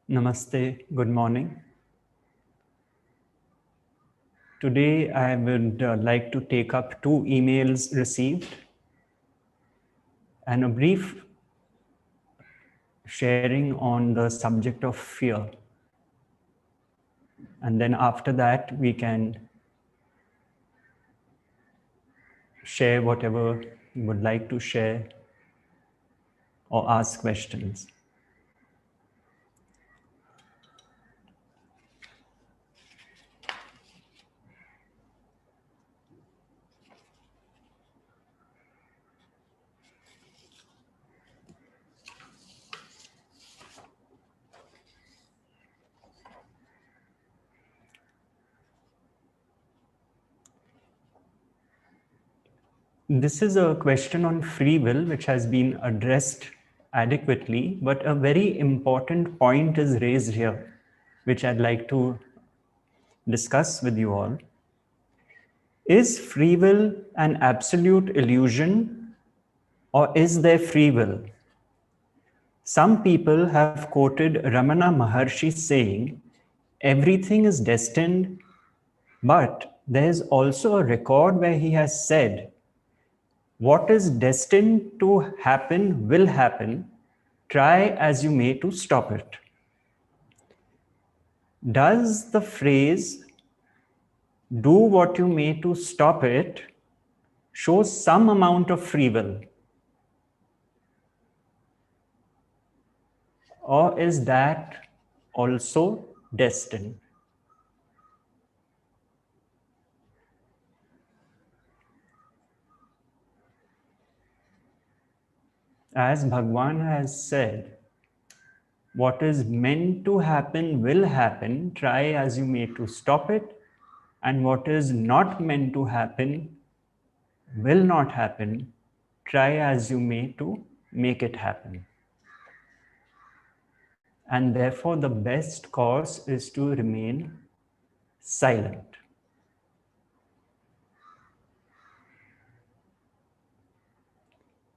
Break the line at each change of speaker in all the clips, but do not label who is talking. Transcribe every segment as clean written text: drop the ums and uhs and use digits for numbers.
Namaste, good morning. Today I would like to take up 2 emails received and a brief sharing on the subject of fear. And then after that, we can share whatever you would like to share or ask questions. This is a question on free will which has been addressed adequately, but a very important point is raised here, which I'd like to discuss with you all. Is free will an absolute illusion, or is there free will? Some people have quoted Ramana Maharshi saying, everything is destined, but there is also a record where he has said, what is destined to happen will happen, try as you may to stop it. Does the phrase, do what you may to stop it, show some amount of free will? Or is that also destined? As Bhagwan has said, what is meant to happen will happen, try as you may to stop it, and what is not meant to happen will not happen, try as you may to make it happen. And therefore the best course is to remain silent.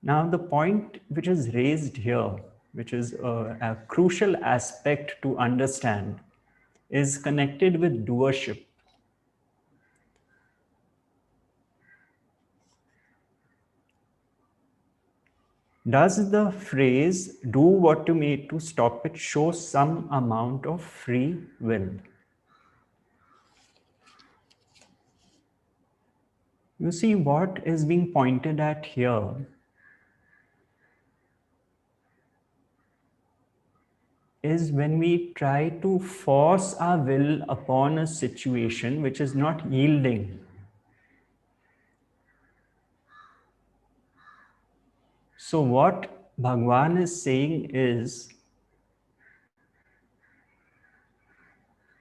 Now the point which is raised here, which is a crucial aspect to understand, is connected with doership. Does the phrase, do what you may to stop it, show some amount of free will? You see, what is being pointed at here is when we try to force our will upon a situation which is not yielding. So what Bhagwan is saying is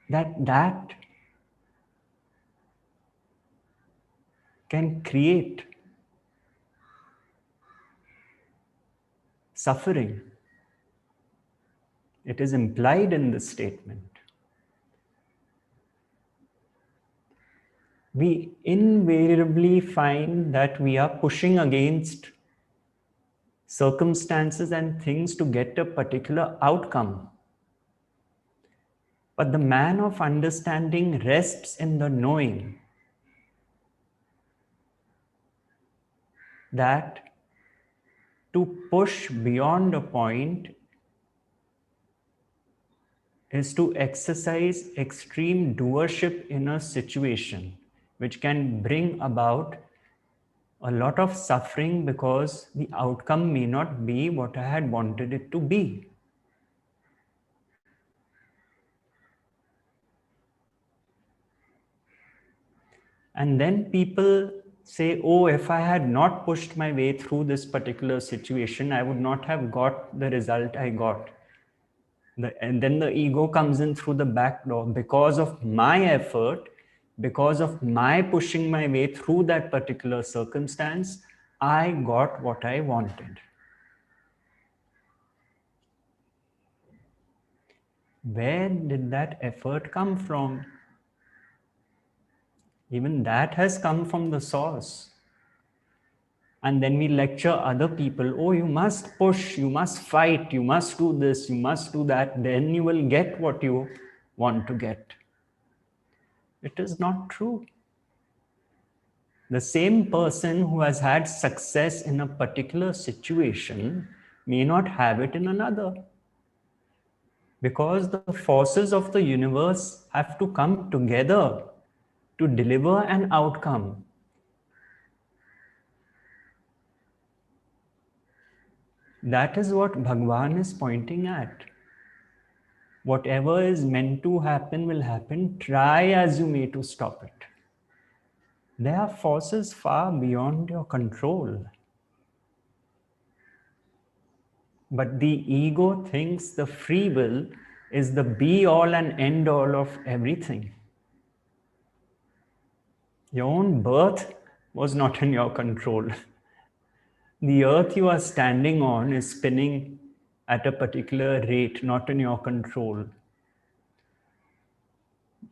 that can create suffering. It is implied in this statement. We invariably find that we are pushing against circumstances and things to get a particular outcome. But the man of understanding rests in the knowing that to push beyond a point is to exercise extreme doership in a situation, which can bring about a lot of suffering because the outcome may not be what I had wanted it to be. And then people say, oh, if I had not pushed my way through this particular situation, I would not have got the result I got. And then the ego comes in through the back door. Because of my effort, because of my pushing my way through that particular circumstance, I got what I wanted. Where did that effort come from? Even that has come from the source. And then we lecture other people, oh, you must push, you must fight, you must do this, you must do that, then you will get what you want to get. It is not true. The same person who has had success in a particular situation may not have it in another. Because the forces of the universe have to come together to deliver an outcome. That is what Bhagwan is pointing at. Whatever is meant to happen will happen. Try as you may to stop it. There are forces far beyond your control. But the ego thinks the free will is the be all and end all of everything. Your own birth was not in your control. The earth you are standing on is spinning at a particular rate, not in your control.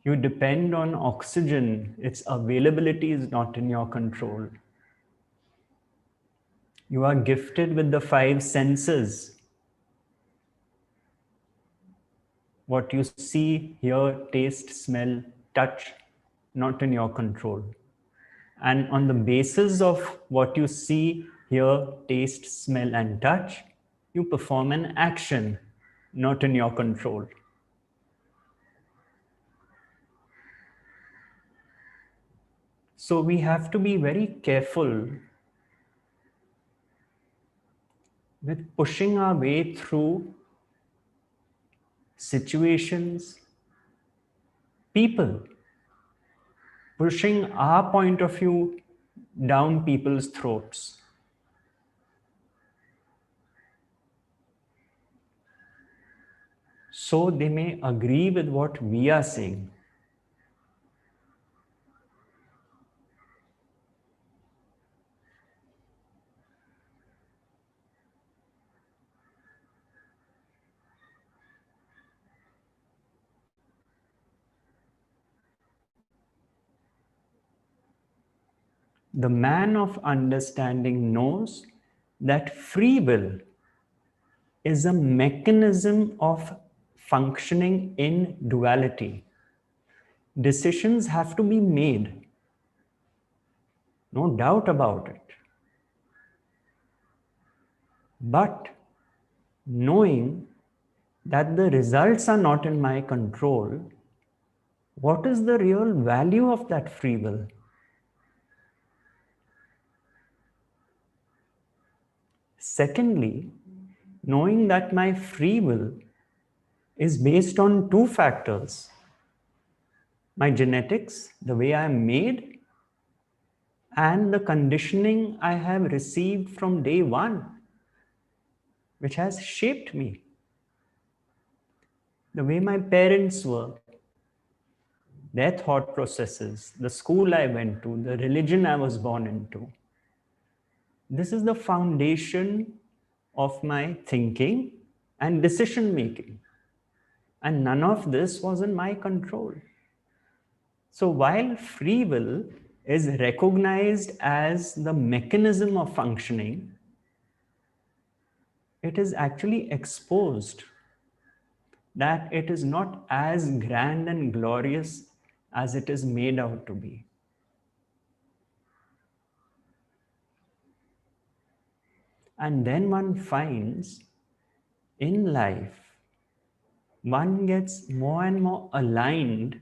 You depend on oxygen, its availability is not in your control. You are gifted with the 5 senses. What you see, hear, taste, smell, touch, not in your control. And on the basis of what you see, hear, taste, smell, and touch, you perform an action, not in your control. So we have to be very careful with pushing our way through situations, people, pushing our point of view down people's throats. So they may agree with what we are saying. The man of understanding knows that free will is a mechanism of functioning in duality. Decisions have to be made, no doubt about it. But knowing that the results are not in my control, what is the real value of that free will? Secondly, knowing that my free will is based on 2 factors: my genetics, the way I am made, and the conditioning I have received from day one, which has shaped me. The way my parents were, their thought processes, the school I went to, the religion I was born into. This is the foundation of my thinking and decision making. And none of this was in my control. So while free will is recognized as the mechanism of functioning, it is actually exposed that it is not as grand and glorious as it is made out to be. And then one finds in life, one gets more and more aligned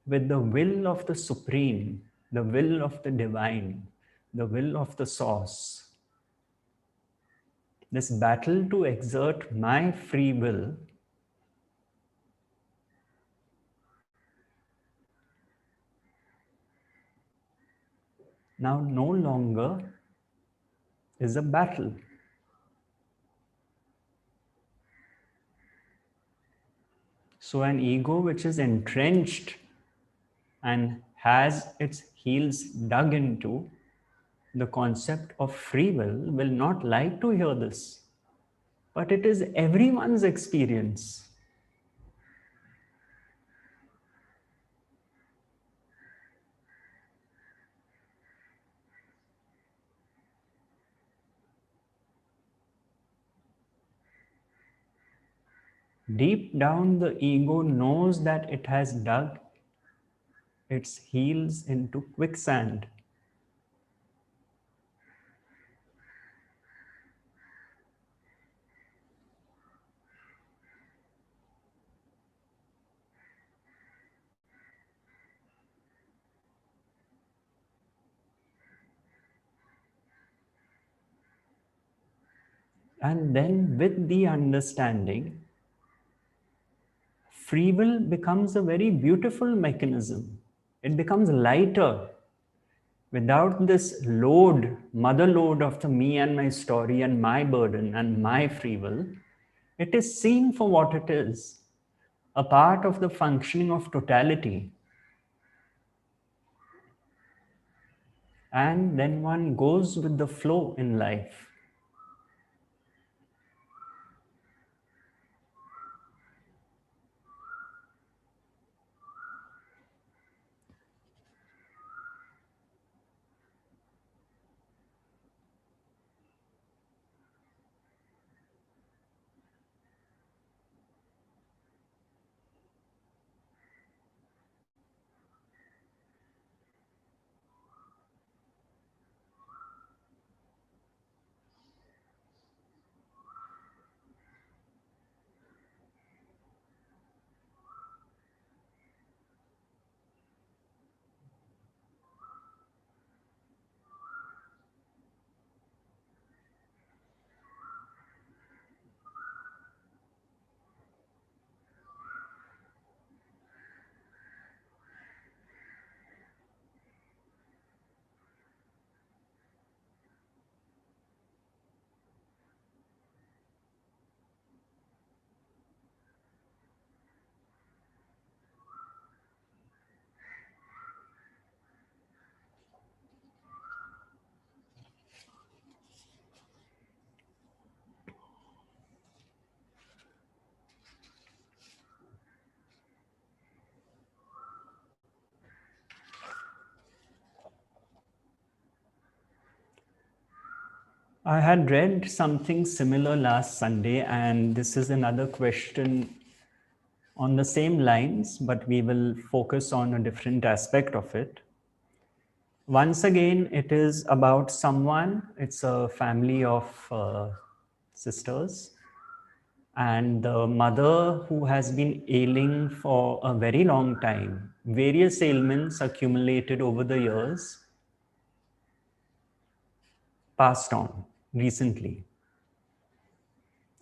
with the will of the Supreme, the will of the Divine, the will of the Source. This battle to exert my free will now no longer is a battle. So an ego which is entrenched and has its heels dug into the concept of free will not like to hear this. But it is everyone's experience. Deep down, the ego knows that it has dug its heels into quicksand. And then, with the understanding, free will becomes a very beautiful mechanism. It becomes lighter without this load, mother load of the me and my story and my burden and my free will. It is seen for what it is, a part of the functioning of totality. And then one goes with the flow in life. I had read something similar last Sunday, and this is another question on the same lines, but we will focus on a different aspect of it. Once again, it is about someone, it's a family of sisters, and the mother who has been ailing for a very long time, various ailments accumulated over the years, passed on recently.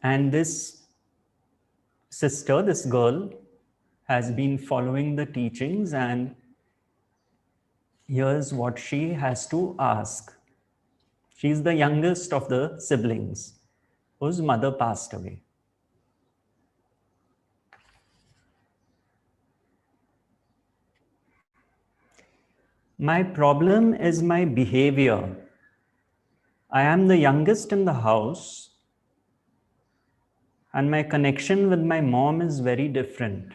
And this sister, this girl, has been following the teachings, and here's what she has to ask. She's the youngest of the siblings whose mother passed away. My problem is my behavior. I am the youngest in the house, and my connection with my mom is very different.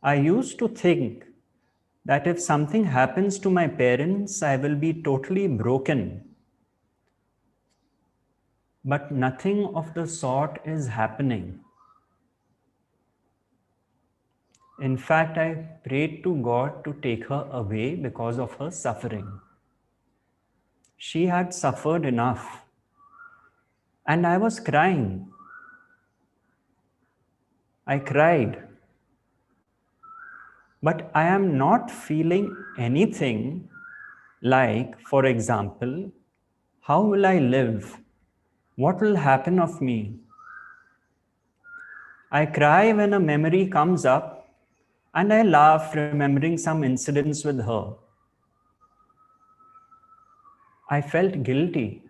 I used to think that if something happens to my parents, I will be totally broken. But nothing of the sort is happening. In fact, I prayed to God to take her away because of her suffering. She had suffered enough. And I was crying. I cried. But I am not feeling anything like, for example, how will I live? What will happen of me? I cry when a memory comes up, and I laugh remembering some incidents with her. I felt guilty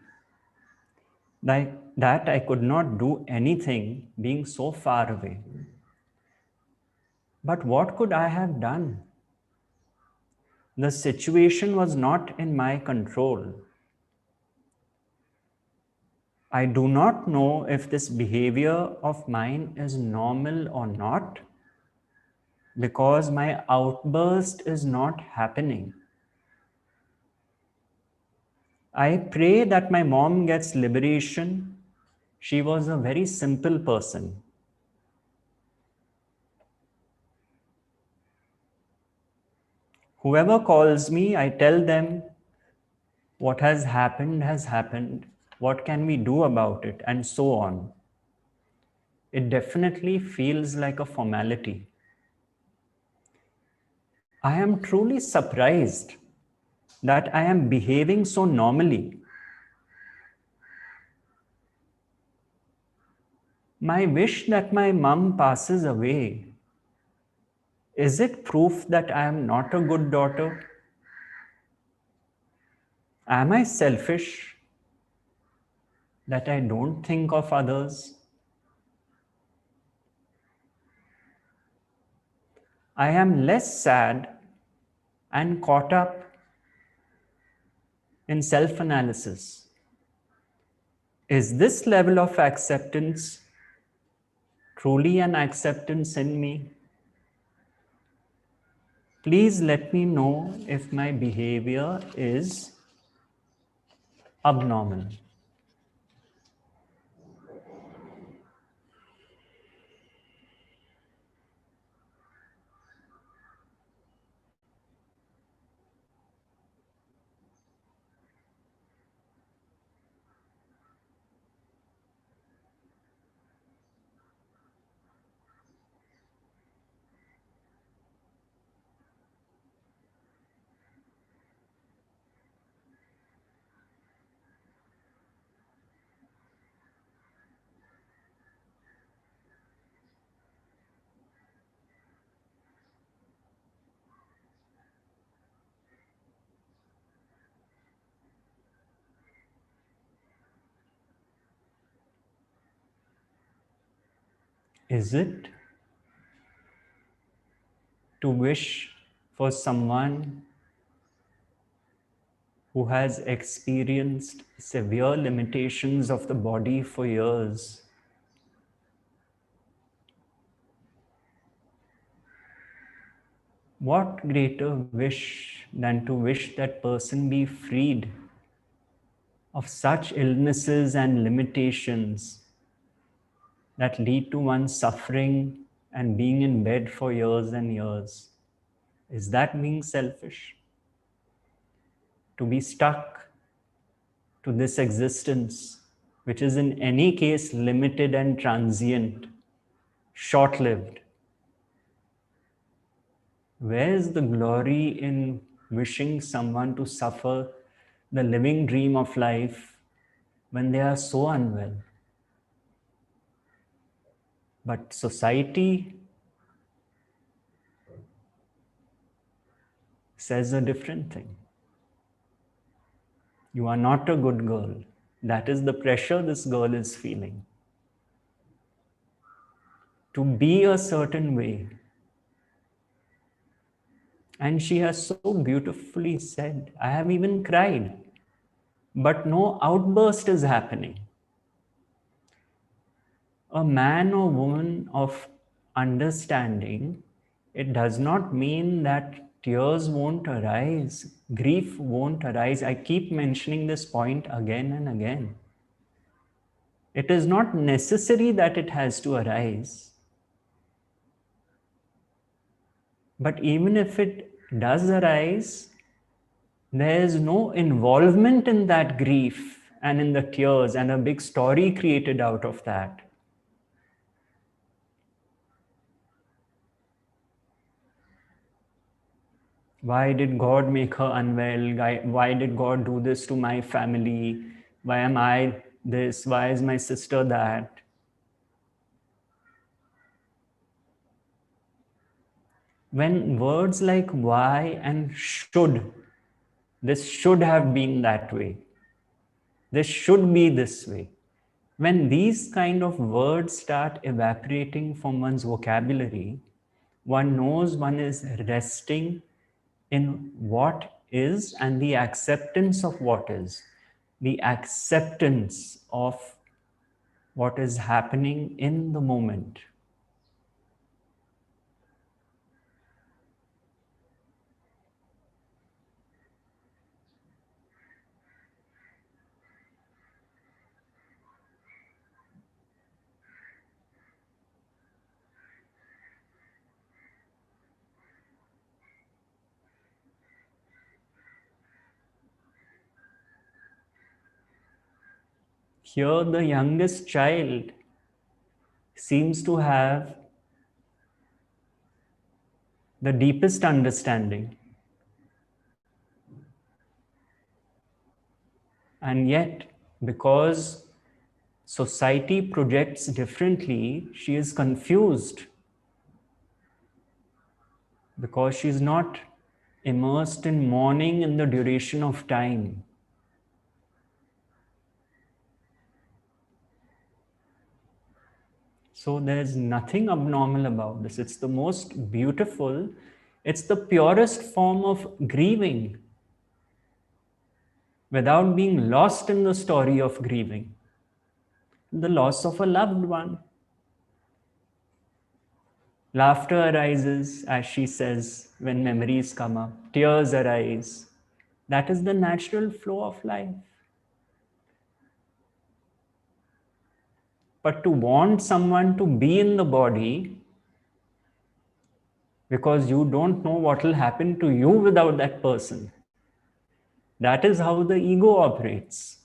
that I could not do anything being so far away. But what could I have done? The situation was not in my control. I do not know if this behavior of mine is normal or not, because my outburst is not happening. I pray that my mom gets liberation She was a very simple person. Whoever calls me, I tell them what has happened has happened. What can we do about it? And so on. It definitely feels like a formality. I am truly surprised that I am behaving so normally. My wish that my mum passes away, is it proof that I am not a good daughter? Am I selfish that I don't think of others? I am less sad and caught up in self analysis. Is this level of acceptance truly an acceptance in me? Please let me know if my behavior is abnormal. Is it to wish for someone who has experienced severe limitations of the body for years? What greater wish than to wish that person be freed of such illnesses and limitations that lead to one suffering and being in bed for years and years? Is that being selfish? To be stuck to this existence, which is in any case limited and transient, short lived. Where is the glory in wishing someone to suffer the living dream of life when they are so unwell? But society says a different thing. You are not a good girl. That is the pressure this girl is feeling. To be a certain way. And she has so beautifully said, I have even cried, but no outburst is happening. A man or woman of understanding, it does not mean that tears won't arise, grief won't arise. I keep mentioning this point again and again. It is not necessary that it has to arise. But even if it does arise, there is no involvement in that grief and in the tears and a big story created out of that. Why did God make her unwell? Why did God do this to my family? Why am I this? Why is my sister that? When words like why and should, this should have been that way, this should be this way. When these kind of words start evaporating from one's vocabulary, one knows one is resting in what is and the acceptance of what is, the acceptance of what is happening in the moment. Here, the youngest child seems to have the deepest understanding. And yet, because society projects differently, she is confused because she's not immersed in mourning in the duration of time. So there's nothing abnormal about this. It's the most beautiful, it's the purest form of grieving without being lost in the story of grieving. The loss of a loved one. Laughter arises, as she says, when memories come up. Tears arise. That is the natural flow of life. But to want someone to be in the body because you don't know what will happen to you without that person, that is how the ego operates.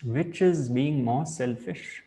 Which is being more selfish?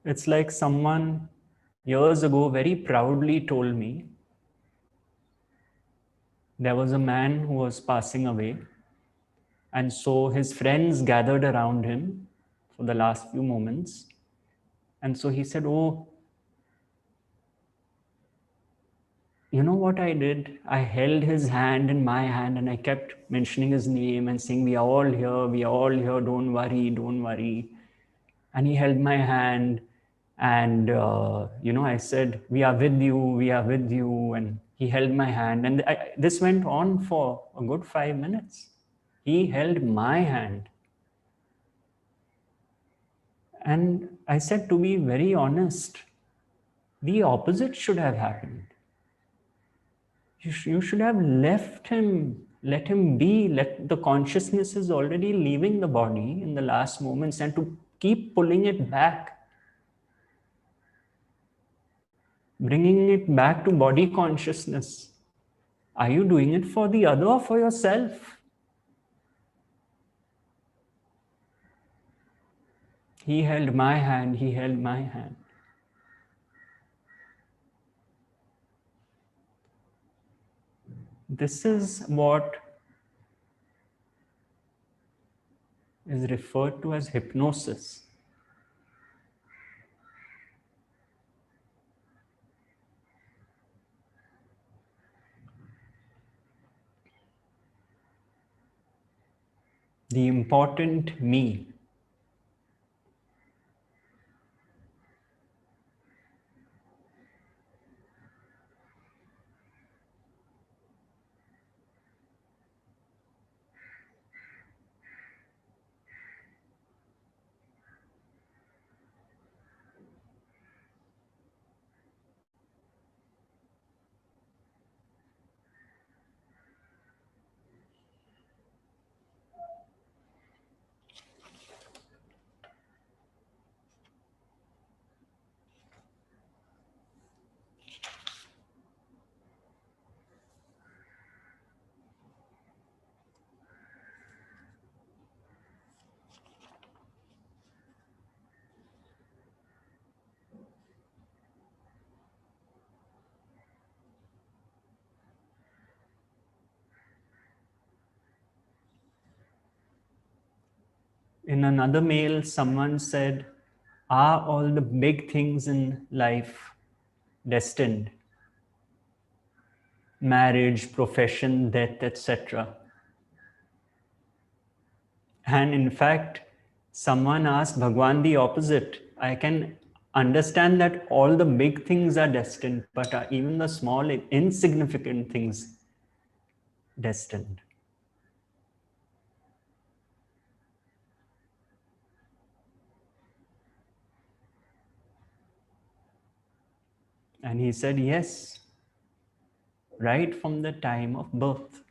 It's like someone years ago very proudly told me there was a man who was passing away, and so his friends gathered around him for the last few moments. And so he said, "Oh, you know what I did? I held his hand in my hand and I kept mentioning his name and saying, 'We are all here, we are all here, don't worry, don't worry.' And he held my hand and, I said, 'We are with you, we are with you.' And he held my hand. And this went on for a good 5 minutes. He held my hand. And I said, to be very honest, the opposite should have happened. You should have left him, let him be, let the consciousness is already leaving the body in the last moments, and to keep pulling it back, bringing it back to body consciousness. Are you doing it for the other or for yourself? He held my hand, he held my hand. This is what is referred to as hypnosis. The important me. In another mail, someone said, "Are all the big things in life destined?" marriage, profession, death, etc. And in fact, someone asked Bhagwan the opposite. I can understand that all the big things are destined, but are even the small, insignificant things destined? And he said, yes, right from the time of birth.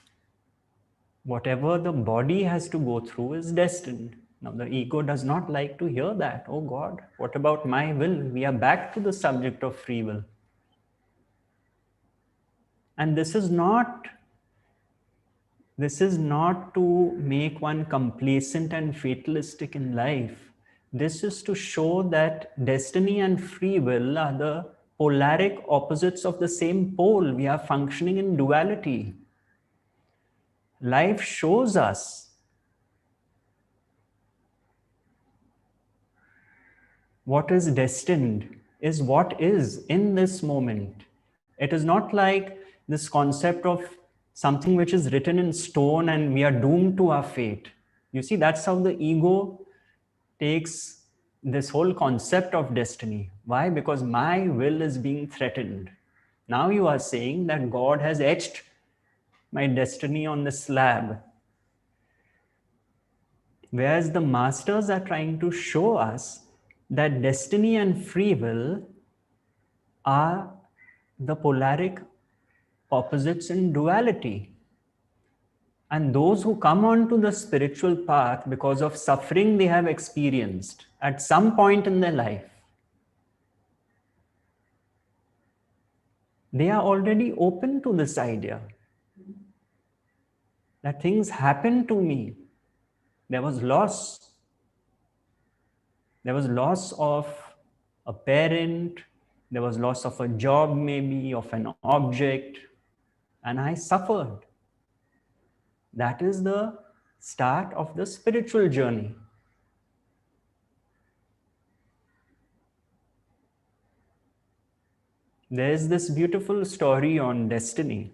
Whatever the body has to go through is destined. Now, the ego does not like to hear that. Oh God, what about my will? We are back to the subject of free will. And this is not to make one complacent and fatalistic in life. This is to show that destiny and free will are the polaric opposites of the same pole. We are functioning in duality. Life shows us what is destined is what is in this moment. It is not like this concept of something which is written in stone and we are doomed to our fate. You see, that's how the ego takes this whole concept of destiny. Why? Because my will is being threatened. Now you are saying that God has etched my destiny on the slab. Whereas the masters are trying to show us that destiny and free will are the polaric opposites in duality. And those who come onto the spiritual path because of suffering they have experienced at some point in their life, they are already open to this idea that things happen to me. There was loss. There was loss of a parent. There was loss of a job, maybe, of an object. And I suffered. That is the start of the spiritual journey. There's this beautiful story on destiny.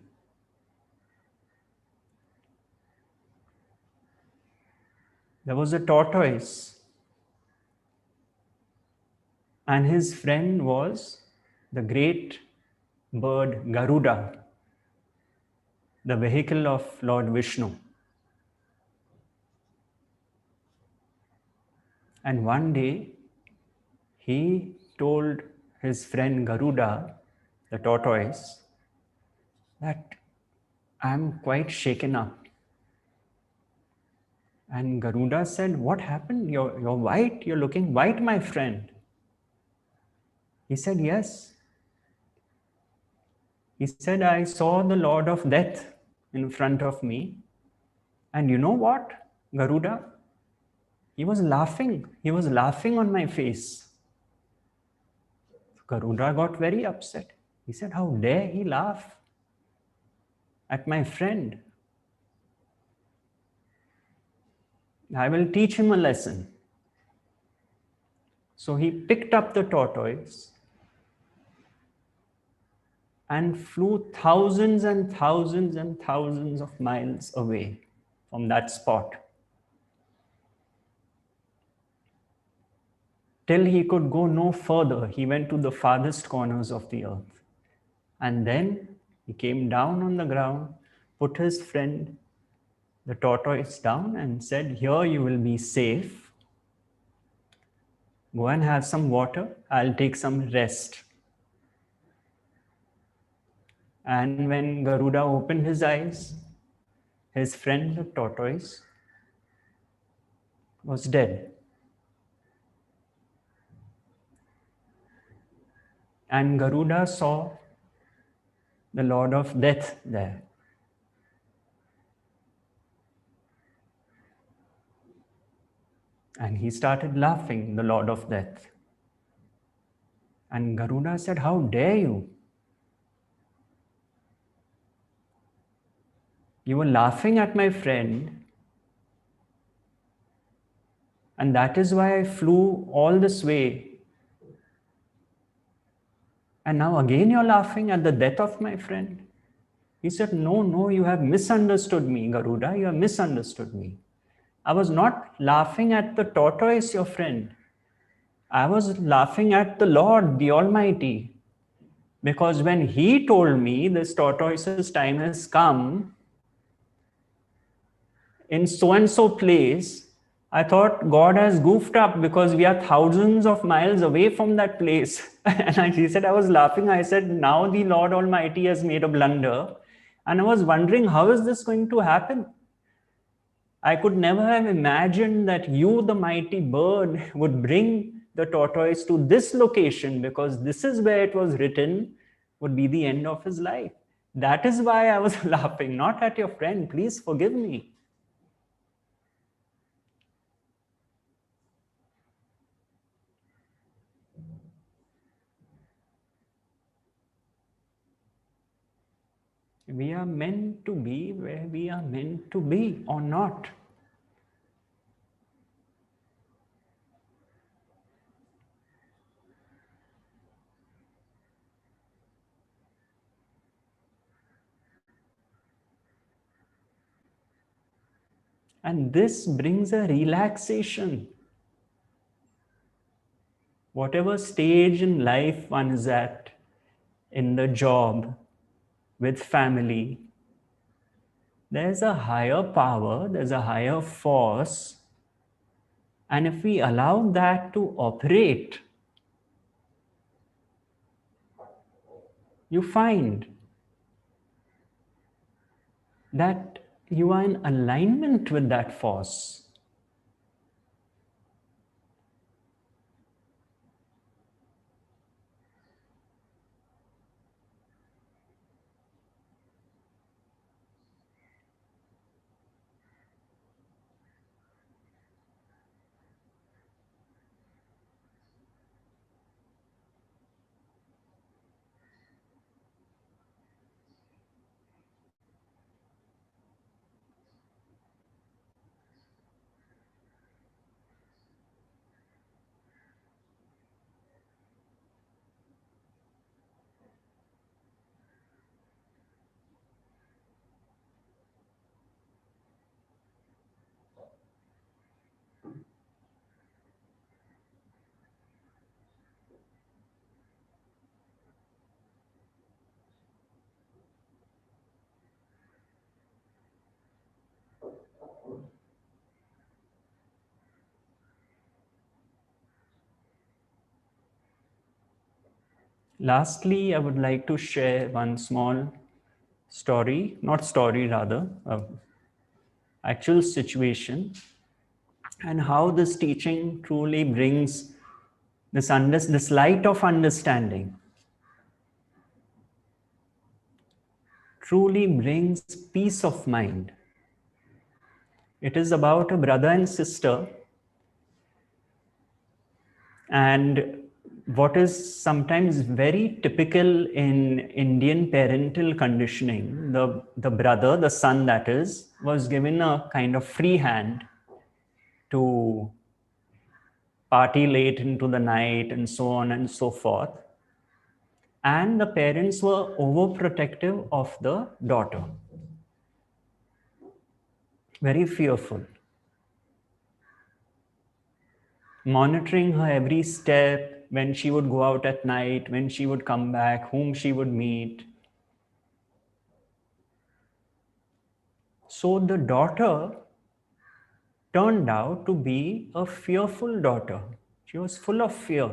There was a tortoise, and his friend was the great bird Garuda, the vehicle of Lord Vishnu. And one day, he told his friend Garuda, the tortoise, that I'm quite shaken up. And Garuda said, what happened? You're white. You're looking white, my friend. He said, yes. He said, I saw the Lord of Death in front of me. And you know what, Garuda? He was laughing. He was laughing on my face. Garuda got very upset. He said, how dare he laugh at my friend? I will teach him a lesson. So he picked up the tortoise and flew thousands and thousands and thousands of miles away from that spot, till he could go no further. He went to the farthest corners of the earth. And then he came down on the ground, put his friend, the tortoise, down and said, here you will be safe. Go and have some water. I'll take some rest. And when Garuda opened his eyes, his friend, the tortoise, was dead. And Garuda saw the Lord of Death there. And he started laughing, the Lord of Death. And Garuda said, how dare you? You were laughing at my friend, and that is why I flew all this way. And now again you're laughing at the death of my friend. He said, no, no, you have misunderstood me, Garuda. You have misunderstood me. I was not laughing at the tortoise, your friend. I was laughing at the Lord, the Almighty. Because when he told me this tortoise's time has come in so and so place, I thought God has goofed up because we are thousands of miles away from that place. And he said, I was laughing. I said, now the Lord Almighty has made a blunder. And I was wondering, how is this going to happen? I could never have imagined that you, the mighty bird, would bring the tortoise to this location, because this is where it was written would be the end of his life. That is why I was laughing, not at your friend. Please forgive me. We are meant to be where we are meant to be, or not. And this brings a relaxation. Whatever stage in life one is at, in the job, with family, there's a higher power, there's a higher force. And if we allow that to operate, you find that you are in alignment with that force. Lastly, I would like to share one small story, not story rather, actual situation, and how this teaching truly brings this light of understanding, truly brings peace of mind. It is about a brother and sister, and what is sometimes very typical in Indian parental conditioning, the brother, the son that is, was given a kind of free hand to party late into the night and so on and so forth. And the parents were overprotective of the daughter, very fearful, monitoring her every step, when she would go out at night, when she would come back, whom she would meet. So the daughter turned out to be a fearful daughter. She was full of fear.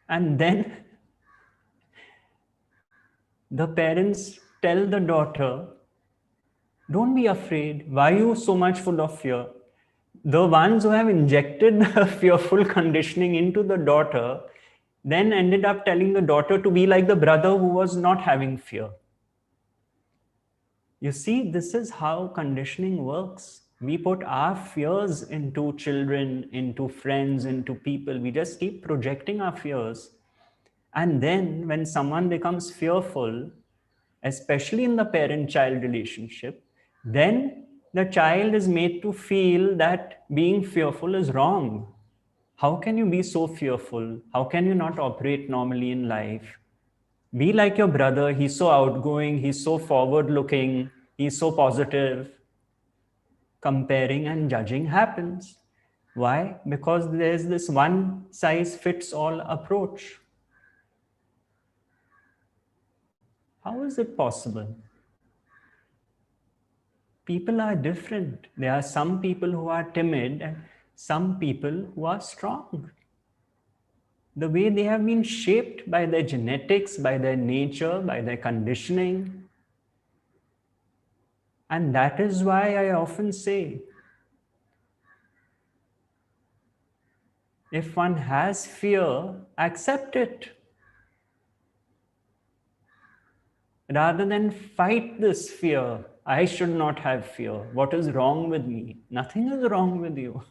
And then the parents tell the daughter, don't be afraid. Why are you so much full of fear? The ones who have injected the fearful conditioning into the daughter then ended up telling the daughter to be like the brother who was not having fear. You see, this is how conditioning works. We put our fears into children, into friends, into people. We just keep projecting our fears. And then when someone becomes fearful, especially in the parent-child relationship, then the child is made to feel that being fearful is wrong. How can you be so fearful? How can you not operate normally in life? Be like your brother. He's so outgoing, he's so forward looking, he's so positive. Comparing and judging happens. Why? Because there's this one size fits all approach. How is it possible? People are different. There are some people who are timid and some people who are strong. The way they have been shaped by their genetics, by their nature, by their conditioning. And that is why I often say, if one has fear, accept it. Rather than fight this fear, I should not have fear. What is wrong with me? Nothing is wrong with you.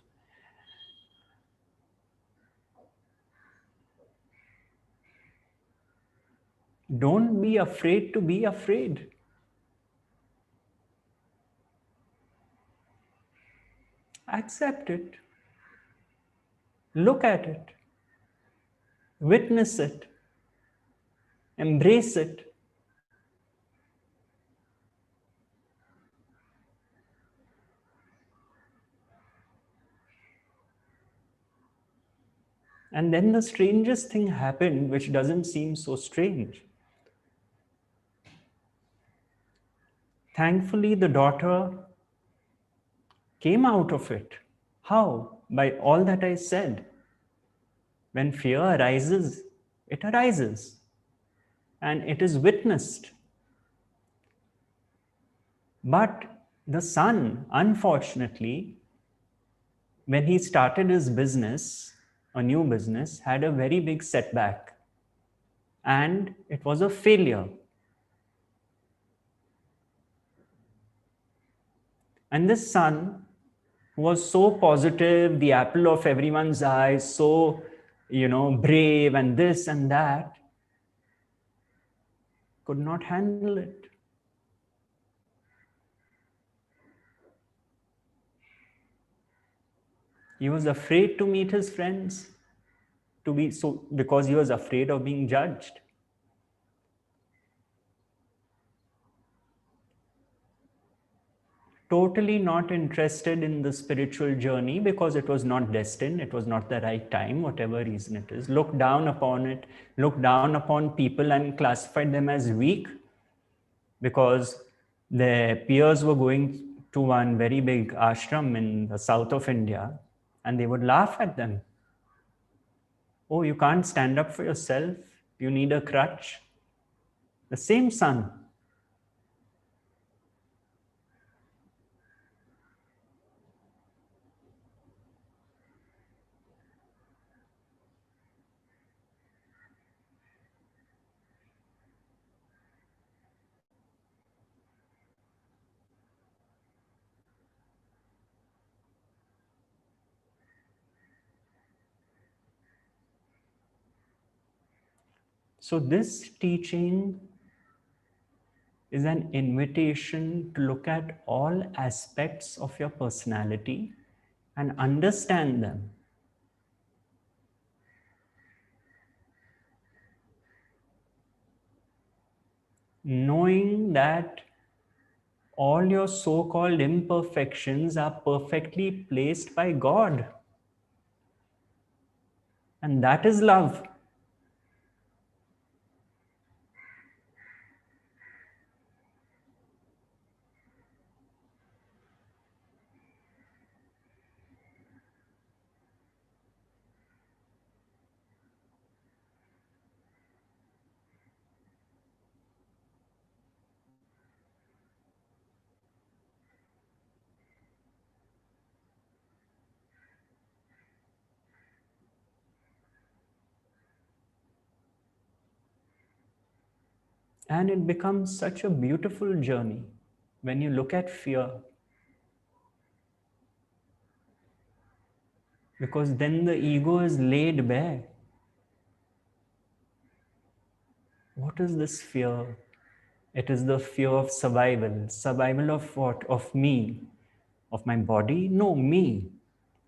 Don't be afraid to be afraid. Accept it. Look at it. Witness it. Embrace it. And then the strangest thing happened, which doesn't seem so strange. Thankfully, the daughter came out of it. How? By all that I said. When fear arises, it arises. And it is witnessed. But the son, unfortunately, when he started his business, a new business, had a very big setback. And it was a failure. And this son, who was so positive, the apple of everyone's eyes, so, brave and this and that, could not handle it. He was afraid to meet his friends, because he was afraid of being judged. Totally not interested in the spiritual journey because it was not destined, it was not the right time, whatever reason it is. Looked down upon it, looked down upon people and classified them as weak because their peers were going to one very big ashram in the south of India and they would laugh at them. Oh, you can't stand up for yourself, you need a crutch. The same son. So this teaching is an invitation to look at all aspects of your personality and understand them. Knowing that all your so-called imperfections are perfectly placed by God. And that is love. And it becomes such a beautiful journey when you look at fear. Because then the ego is laid bare. What is this fear? It is the fear of survival. Survival of what? Of me. Of my body? No, me.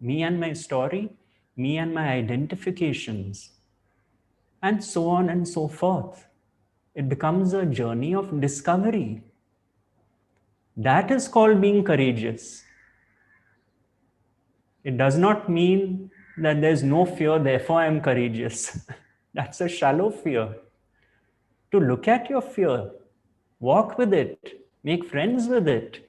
Me and my story. Me and my identifications. And so on and so forth. It becomes a journey of discovery. That is called being courageous. It does not mean that there's no fear, therefore I'm courageous. That's a shallow fear. To look at your fear, walk with it, make friends with it.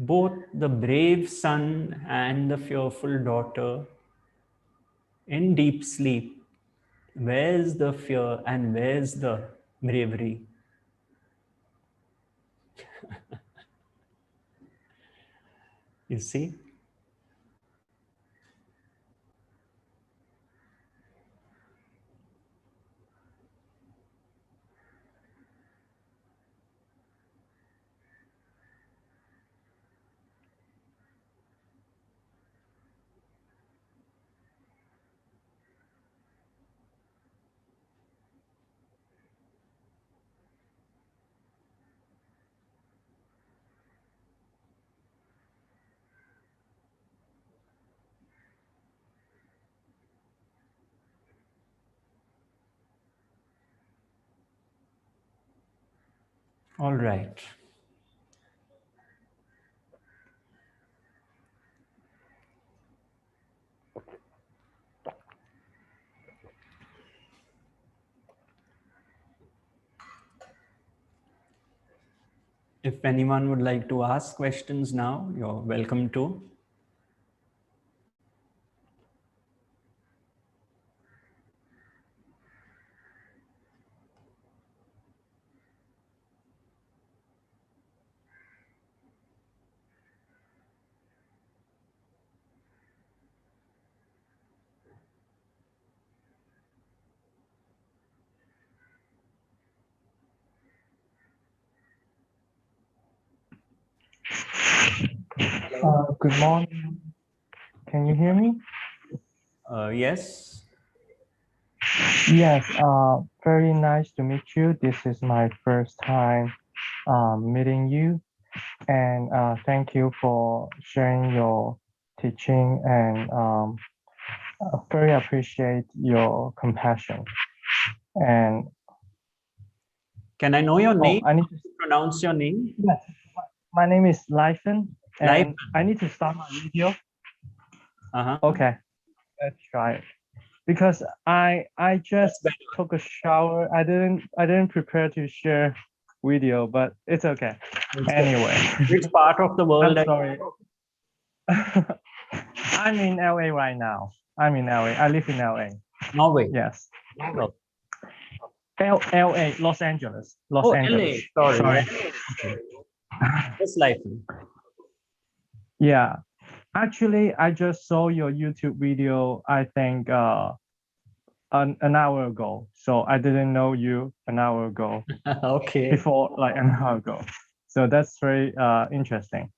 Both the brave son and the fearful daughter in deep sleep. Where's the fear and where's the bravery? You see? All right. If anyone would like to ask questions now, you're welcome to.
Good morning. Can you hear me?
Yes.
Yes. Very nice to meet you. This is my first time meeting you, and thank you for sharing your teaching, and very appreciate your compassion. And
Can I know your name?
I need to
Pronounce your name.
Yes, my name is Lyson, and
Lyson.
I need to start my video.
Uh-huh.
Okay, let's try it. Because I just took a shower. I didn't prepare to share video, but it's okay. Anyway,
Which part of the world?
I'm sorry. I'm in LA right now. I'm in LA. I live in LA.
Norway.
Yes.
Oh.
LA, Los Angeles. Los Angeles.
LA. Sorry.
Okay.
Just Lyson.
Yeah. Actually, I just saw your YouTube video, I think an hour ago. So I didn't know you an hour ago.
Okay.
Before like an hour ago. So that's very interesting.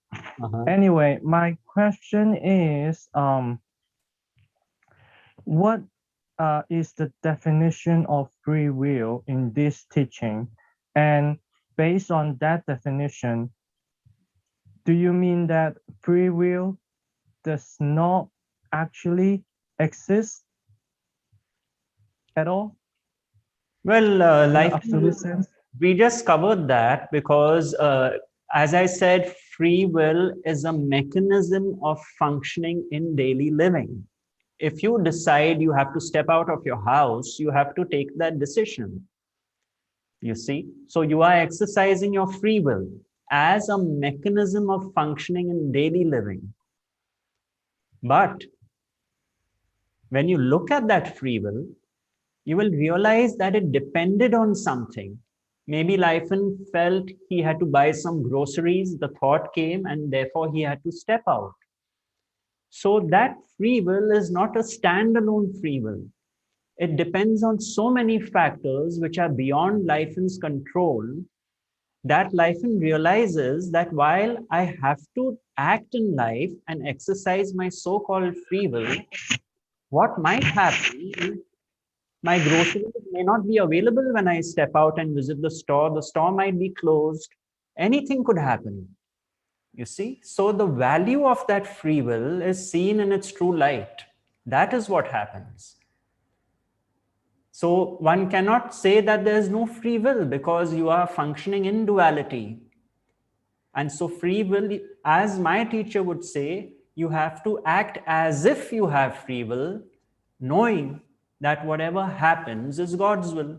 Anyway, my question is, what is the definition of free will in this teaching? And based on that definition, do you mean that free will does not actually exist at all?
Well, like
absolute sense?
we just covered that because, as I said, free will is a mechanism of functioning in daily living. If you decide you have to step out of your house, you have to take that decision. You see? So you are exercising your free will as a mechanism of functioning in daily living. But when you look at that free will, you will realize that it depended on something. Maybe Lifen felt he had to buy some groceries. The thought came, and therefore he had to step out. So that free will is not a standalone free will. It depends on so many factors which are beyond Lifen's control, that Lifen realizes that while I have to act in life and exercise my so-called free will, what might happen is my groceries may not be available when I step out and visit the store. The store might be closed. Anything could happen. You see? So the value of that free will is seen in its true light. That is what happens. So one cannot say that there is no free will because you are functioning in duality. And so free will, as my teacher would say, you have to act as if you have free will, knowing that whatever happens is God's will.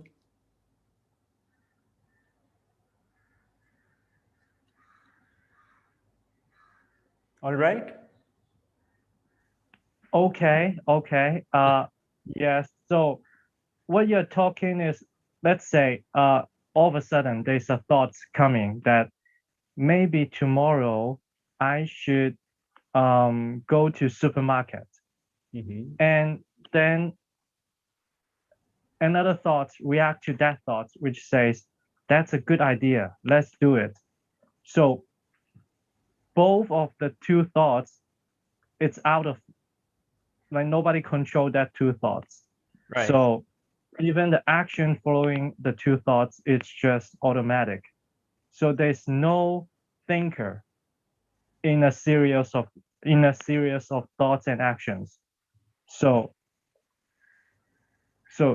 All right?
Okay. Yes. So what you're talking is, let's say, all of a sudden there's a thought coming that maybe tomorrow I should go to supermarket, and then another thought react to that thought, which says that's a good idea, let's do it. So both of the two thoughts, it's out of, like, nobody control that two thoughts.
Right.
So even the action following the two thoughts, it's just automatic. So there's no thinker in a series of thoughts and actions. So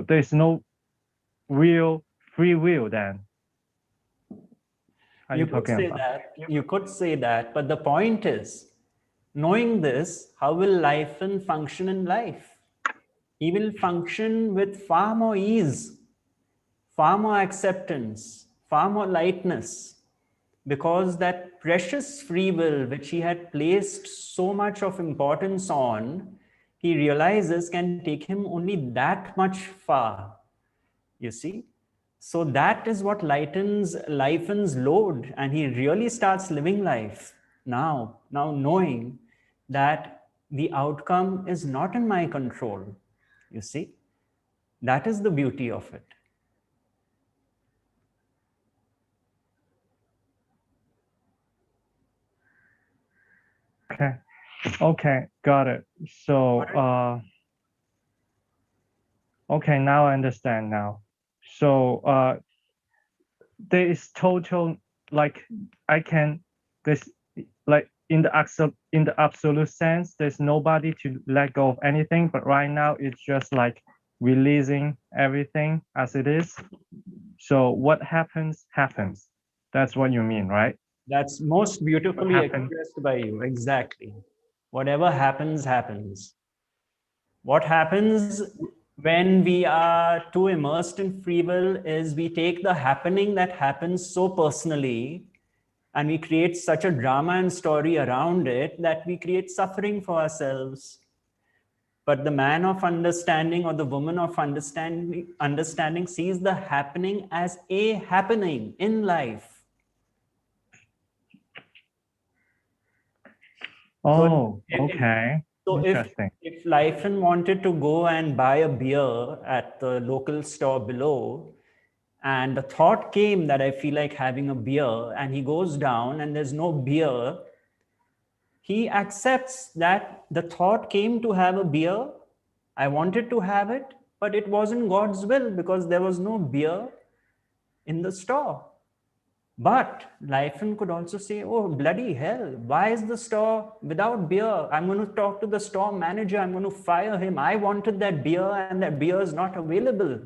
there's no real free will then.
You could say that. You could say that, but the point is, knowing this, how will Lifen function in life? He will function with far more ease, far more acceptance, far more lightness, because that precious free will, which he had placed so much of importance on, he realizes can take him only that much far. You see? So that is what lightens Lifen's load, and he really starts living life now knowing that the outcome is not in my control. You see? That is the beauty of it.
Okay, got it. So okay, now I understand now. So there is total, like, I can, this, like, in the absolute sense, there's nobody to let go of anything, but right now it's just like releasing everything as it is. So what happens happens. That's what you mean, right?
That's most beautifully expressed by you. Exactly. Whatever happens, happens. What happens when we are too immersed in free will is we take the happening that happens so personally, and we create such a drama and story around it that we create suffering for ourselves. But the man of understanding or the woman of understanding sees the happening as a happening in life.
Oh, okay.
So if Lifen wanted to go and buy a beer at the local store below, and the thought came that I feel like having a beer, and he goes down and there's no beer, he accepts that the thought came to have a beer. I wanted to have it, but it wasn't God's will because there was no beer in the store. But Lifen could also say, oh, bloody hell, why is the store without beer? I'm going to talk to the store manager. I'm going to fire him. I wanted that beer and that beer is not available.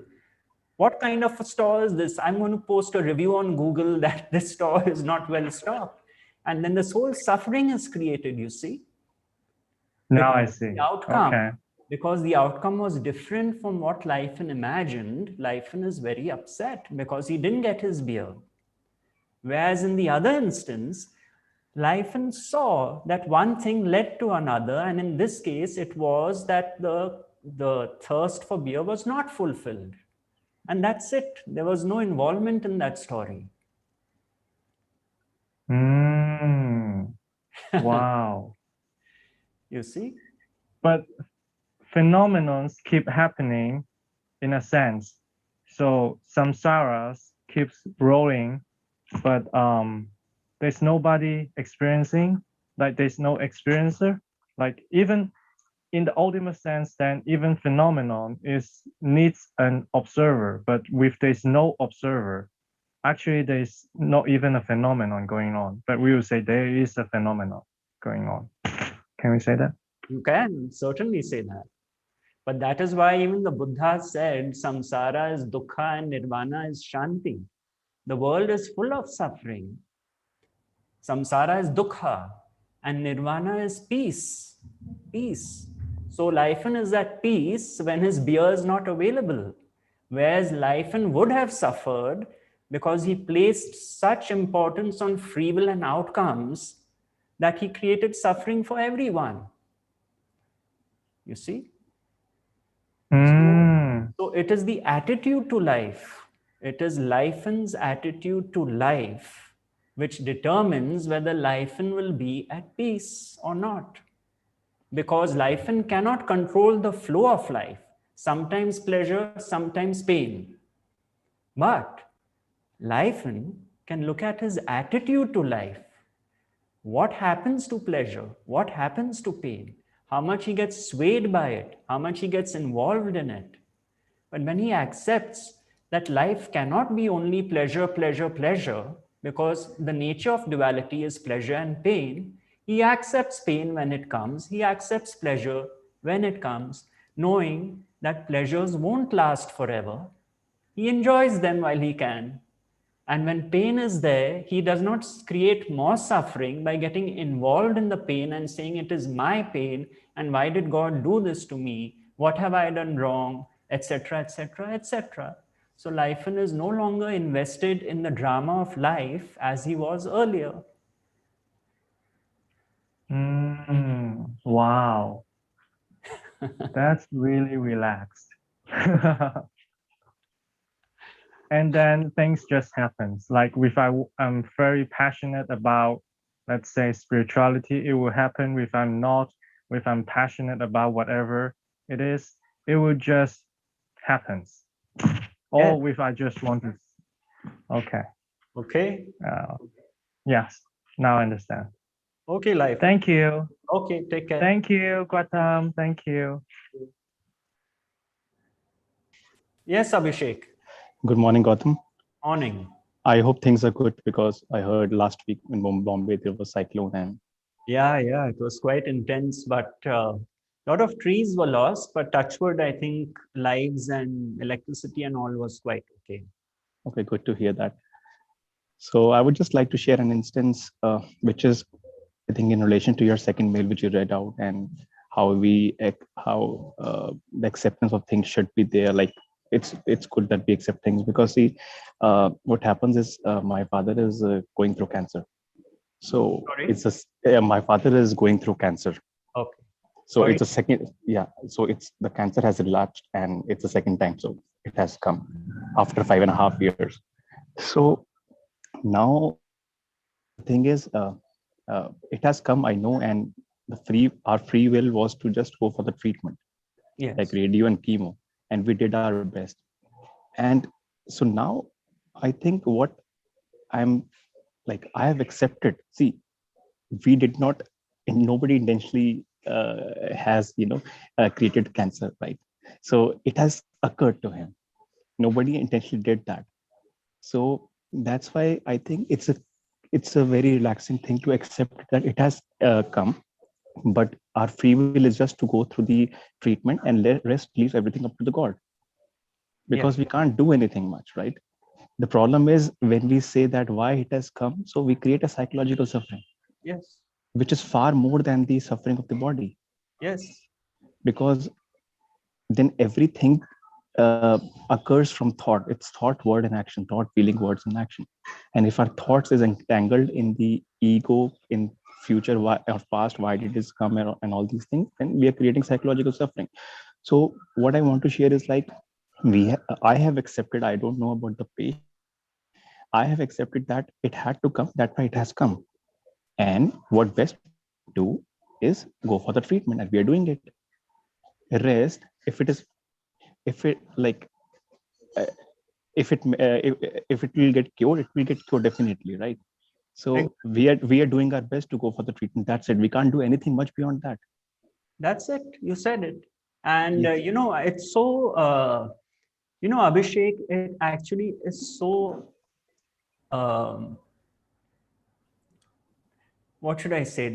What kind of a store is this? I'm going to post a review on Google that this store is not well stocked. And then this whole suffering is created, you see.
Now I see.
The outcome, because the outcome was different from what Lifen imagined, Lifen is very upset because he didn't get his beer. Whereas in the other instance, Lifen saw that one thing led to another, and in this case, it was that the thirst for beer was not fulfilled. And that's it. There was no involvement in that story.
Wow.
You see?
But phenomenons keep happening in a sense. So samsaras keeps rolling, but there's nobody experiencing, like there's no experiencer. Like even in the ultimate sense, then even phenomenon is needs an observer, but if there's no observer, actually there's not even a phenomenon going on. But we will say there is a phenomenon going on. Can we say that?
You can certainly say that. But that is why even the Buddha said samsara is dukkha and nirvana is shanti. The world is full of suffering. Samsara is dukkha and nirvana is peace. Peace. So Lifen is at peace when his beer is not available. Whereas Lifen would have suffered because he placed such importance on free will and outcomes that he created suffering for everyone. You see? So it is the attitude to life. It is Lifen's attitude to life which determines whether Lifen will be at peace or not. Because Lifen cannot control the flow of life. Sometimes pleasure, sometimes pain. But Lifen can look at his attitude to life. What happens to pleasure? What happens to pain? How much he gets swayed by it? How much he gets involved in it? But when he accepts that life cannot be only pleasure, pleasure, pleasure, because the nature of duality is pleasure and pain, he accepts pain when it comes, he accepts pleasure when it comes, knowing that pleasures won't last forever. He enjoys them while he can. And when pain is there, he does not create more suffering by getting involved in the pain and saying, it is my pain, and why did God do this to me? What have I done wrong? Etc., etc., etc. So Lifen is no longer invested in the drama of life as he was earlier.
Wow. That's really relaxed. And then things just happens. Like if I'm very passionate about, let's say, spirituality, it will happen. If I'm not, if I'm passionate about whatever it is, it will just happens.
Yes.
Or if I just want to, okay.
Okay.
Yes, now I understand.
Okay, Lifen.
Thank you.
Okay, take care.
Thank you, Gautam. Thank you.
Yes, Abhishek.
Good morning, Gautam.
Morning.
I hope things are good because I heard last week in Bombay there was cyclone and
Yeah, it was quite intense, but a lot of trees were lost, but touchwood, I think lives and electricity and all was quite okay.
okay, good to hear that. So I would just like to share an instance, which is, I think, in relation to your second mail, which you read out, and how the acceptance of things should be there. Like it's good that we accept things because see, what happens is my father is going through cancer. So
Sorry?
my father is going through cancer.
Okay.
So
Sorry?
it's a second, yeah. So the cancer has relapsed and it's the second time. So it has come after 5.5 years. So now the thing is, it has come, I know, and our free will was to just go for the treatment,
Yes.
like radio and chemo, and we did our best. And so now I think what I'm like, I have accepted. See, we did not, and nobody intentionally has created cancer, right? So it has occurred to him. Nobody intentionally did that. So that's why I think it's a very relaxing thing to accept that it has come, but our free will is just to go through the treatment and rest leaves everything up to the God, because we can't do anything much, right? The problem is when we say that why it has come, so we create a psychological suffering.
Yes.
Which is far more than the suffering of the body.
Yes.
Because then everything occurs from thought. It's thought, word, and action. Thought, feeling, words, and action. And if our thoughts is entangled in the ego, in future or past, why did this come, and all these things, then we are creating psychological suffering. So what I want to share is like, I have accepted. I don't know about the patient. I have accepted that it had to come. That's why it has come. And what best we can do is go for the treatment, and we are doing it. Rest, if it like, uh, if it will get cured, it will get cured definitely, right? So we are doing our best to go for the treatment. That's it. We can't do anything much beyond that.
That's it. You said it. And,
Yes.
it's so, Abhishek, it actually is so, um, what should I say?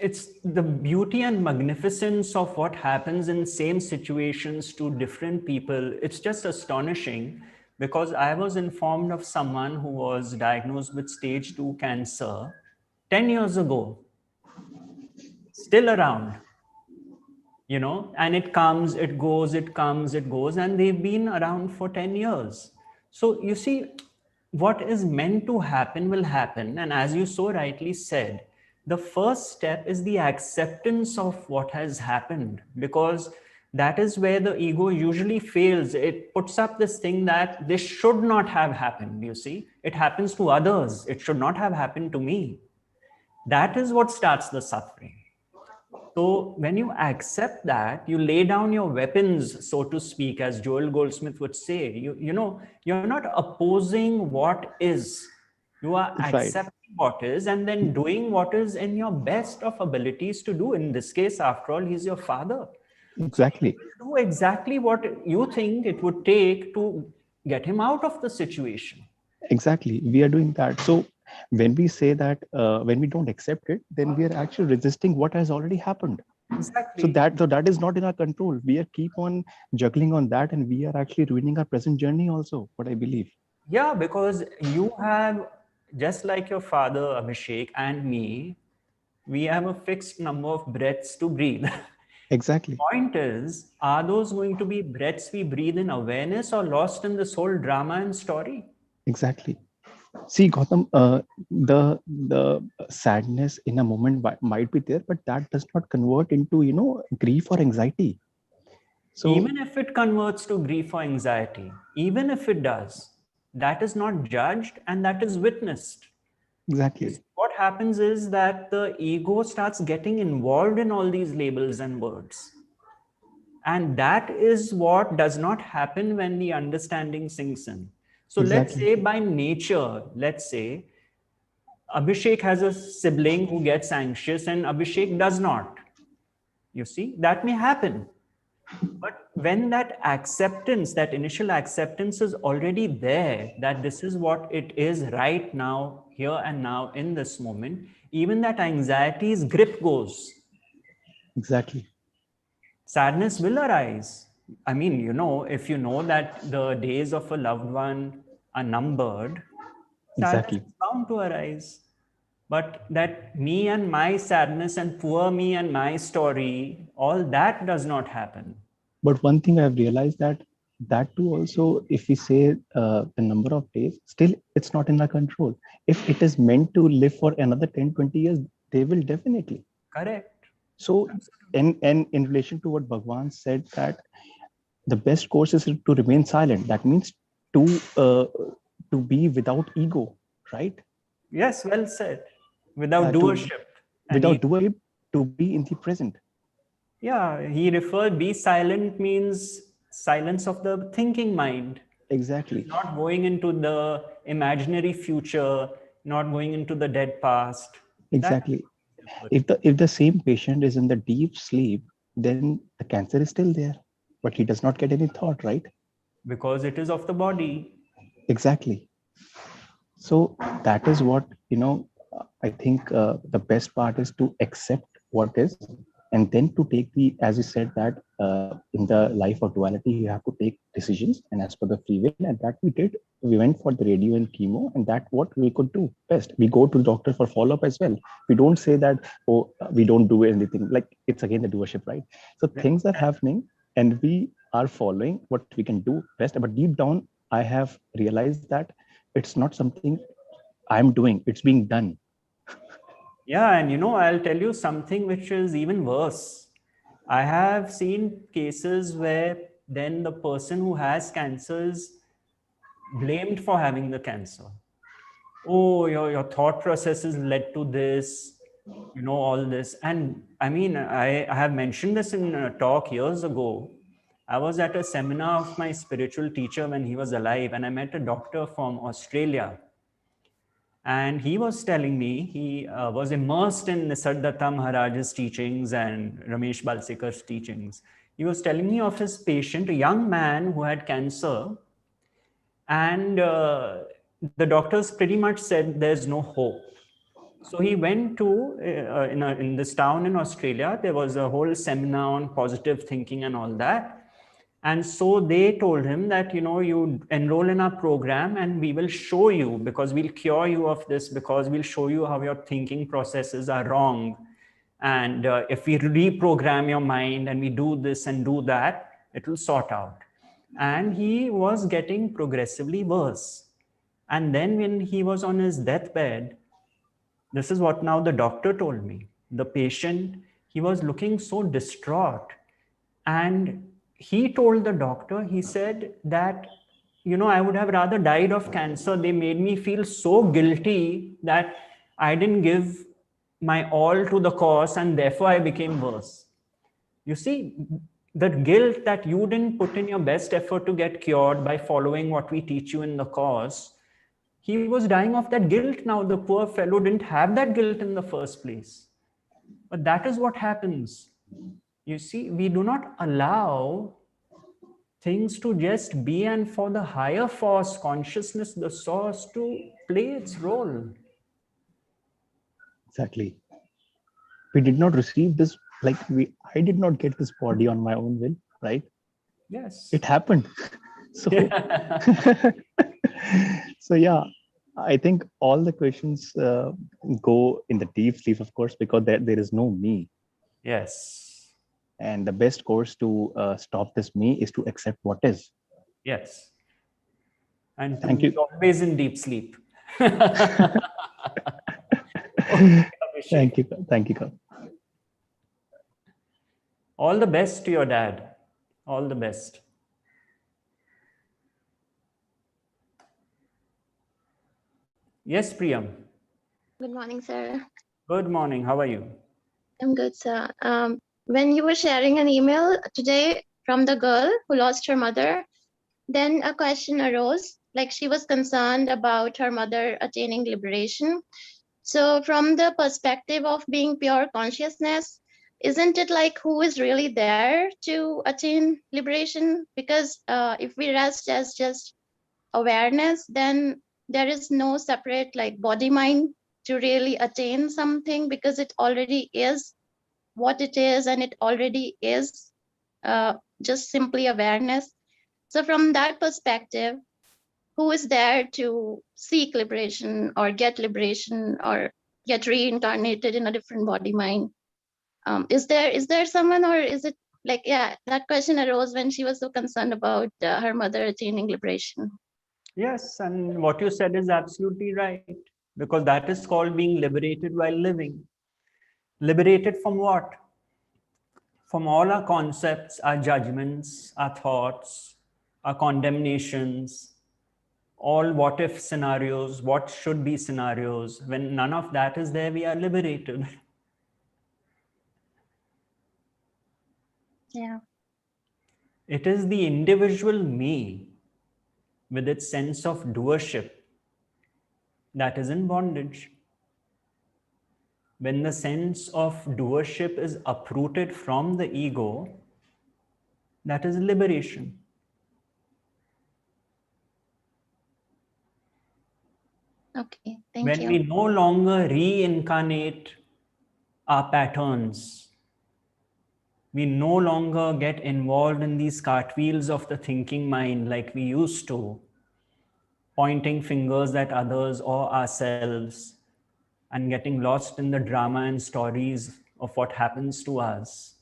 It's the beauty and magnificence of what happens in same situations to different people. It's just astonishing because I was informed of someone who was diagnosed with stage 2 cancer 10 years ago, still around, and it comes, it goes, it comes, it goes, and they've been around for 10 years. So you see, what is meant to happen will happen. And as you so rightly said, the first step is the acceptance of what has happened, because that is where the ego usually fails. It puts up this thing that this should not have happened. You see, it happens to others, it should not have happened to me. That is what starts the suffering. So when you accept that, you lay down your weapons, so to speak, as Joel Goldsmith would say. You're not opposing what is. You are
Right.
accepting what is and then doing what is in your best of abilities to do. In this case, after all, he's your father. So
Exactly.
do exactly what you think it would take to get him out of the situation.
Exactly. We are doing that. So when we say that, when we don't accept it, then we are actually resisting what has already happened. So
Exactly.
that is not in our control. We are keep on juggling on that, and we are actually ruining our present journey also, what I believe.
Yeah, because you have, just like your father, Abhishek, and me, we have a fixed number of breaths to breathe.
Exactly.
Point is, are those going to be breaths we breathe in awareness or lost in this whole drama and story?
Exactly. See, Gautam, the sadness in a moment might be there, but that does not convert into grief or anxiety. So
Even if it converts to grief or anxiety, even if it does, that is not judged and that is witnessed. You see,
exactly,
what happens is that the ego starts getting involved in all these labels and words. And that is what does not happen when the understanding sinks in. So let's
exactly,
say by nature, let's say Abhishek has a sibling who gets anxious and Abhishek does not. You see, that may happen. But when that acceptance, that initial acceptance is already there, that this is what it is right now, here and now, in this moment, even that anxiety's grip goes.
exactly.
Sadness will arise. I mean, if you know that the days of a loved one are numbered, sadness
Exactly.
is bound to arise. But that me and my sadness and poor me and my story, all that does not happen.
But one thing I've realized that too also, if we say the number of days, still it's not in our control. If it is meant to live for another 10, 20 years, they will definitely.
Correct.
So, and in relation to what Bhagwan said, that the best course is to remain silent. That means to uh, to be without ego, right?
Yes, well said. Without
To
doership. And
without doing, to be in the present.
yeah, he referred be silent means silence of the thinking mind.
Exactly,
Not going into the imaginary future, not going into the dead past. That
exactly.
is referred
If the same patient is in the deep sleep, then the cancer is still there, but he does not get any thought, right?
because it is of the body.
Exactly. So that is what I think the best part is to accept what is, and then to take the, as you said, that in the life of duality you have to take decisions, and as per the free will, and that we did. We went for the radio and chemo, and that what we could do best. We go to the doctor for follow up as well. We don't say that, oh, we don't do anything, like it's again the doership, right? So things are happening, and we are following what we can do best, but deep down I have realized that it's not something I'm doing, it's being done.
Yeah, and I'll tell you something which is even worse. I have seen cases where then the person who has cancer is blamed for having the cancer. Oh, your thought processes led to this, all this. And I mean, I have mentioned this in a talk years ago. I was at a seminar of my spiritual teacher when he was alive, and I met a doctor from Australia. And he was telling me he was immersed in Nisargadatta Maharaj's teachings and Ramesh Balsekar's teachings. He was telling me of his patient, a young man who had cancer, and the doctors pretty much said there's no hope. So he went to, in this town in Australia, there was a whole seminar on positive thinking and all that. And so they told him that, you enroll in our program and we will show you, because we'll cure you of this, because we'll show you how your thinking processes are wrong. And if we reprogram your mind and we do this and do that, it will sort out. And he was getting progressively worse. And then when he was on his deathbed, this is what now the doctor told me. The patient, he was looking so distraught. And he told the doctor, he said that, I would have rather died of cancer. They made me feel so guilty that I didn't give my all to the cause and therefore I became worse. You see, the guilt that you didn't put in your best effort to get cured by following what we teach you in the course, he was dying of that guilt now. The poor fellow didn't have that guilt in the first place. But that is what happens. You see, we do not allow things to just be, and for the higher force, consciousness, the source, to play its role.
Exactly. We did not receive this, I did not get this body on my own will, right?
Yes.
It happened. So, so yeah, I think all the questions go in the deep sleep, of course, because there is no me.
Yes.
And the best course to stop this me is to accept what is.
Yes. And
Thank you.
Always in deep sleep.
Okay, thank you. Thank you.
All the best to your dad. All the best. Yes, Priyam.
Good morning, sir.
Good morning. How are you?
I'm good, sir. When you were sharing an email today from the girl who lost her mother, then a question arose, like she was concerned about her mother attaining liberation. So from the perspective of being pure consciousness, isn't it like who is really there to attain liberation? Because if we rest as just awareness, then there is no separate like body mind to really attain something, because it already is what it is, and it already is just simply awareness. So from that perspective, who is there to seek liberation or get liberation or get reincarnated in a different body mind? Is there someone, or is it like, yeah, that question arose when she was so concerned about her mother attaining liberation.
Yes, and what you said is absolutely right, because that is called being liberated while living. Liberated from what? From all our concepts, our judgments, our thoughts, our condemnations, all what if scenarios, what should be scenarios. When none of that is there, we are liberated.
Yeah.
It is the individual me with its sense of doership that is in bondage. When the sense of doership is uprooted from the ego, that is liberation.
Okay, thank
When
you.
we no longer reincarnate our patterns, we no longer get involved in these cartwheels of the thinking mind like we used to, pointing fingers at others or ourselves and getting lost in the drama and stories of what happens to us.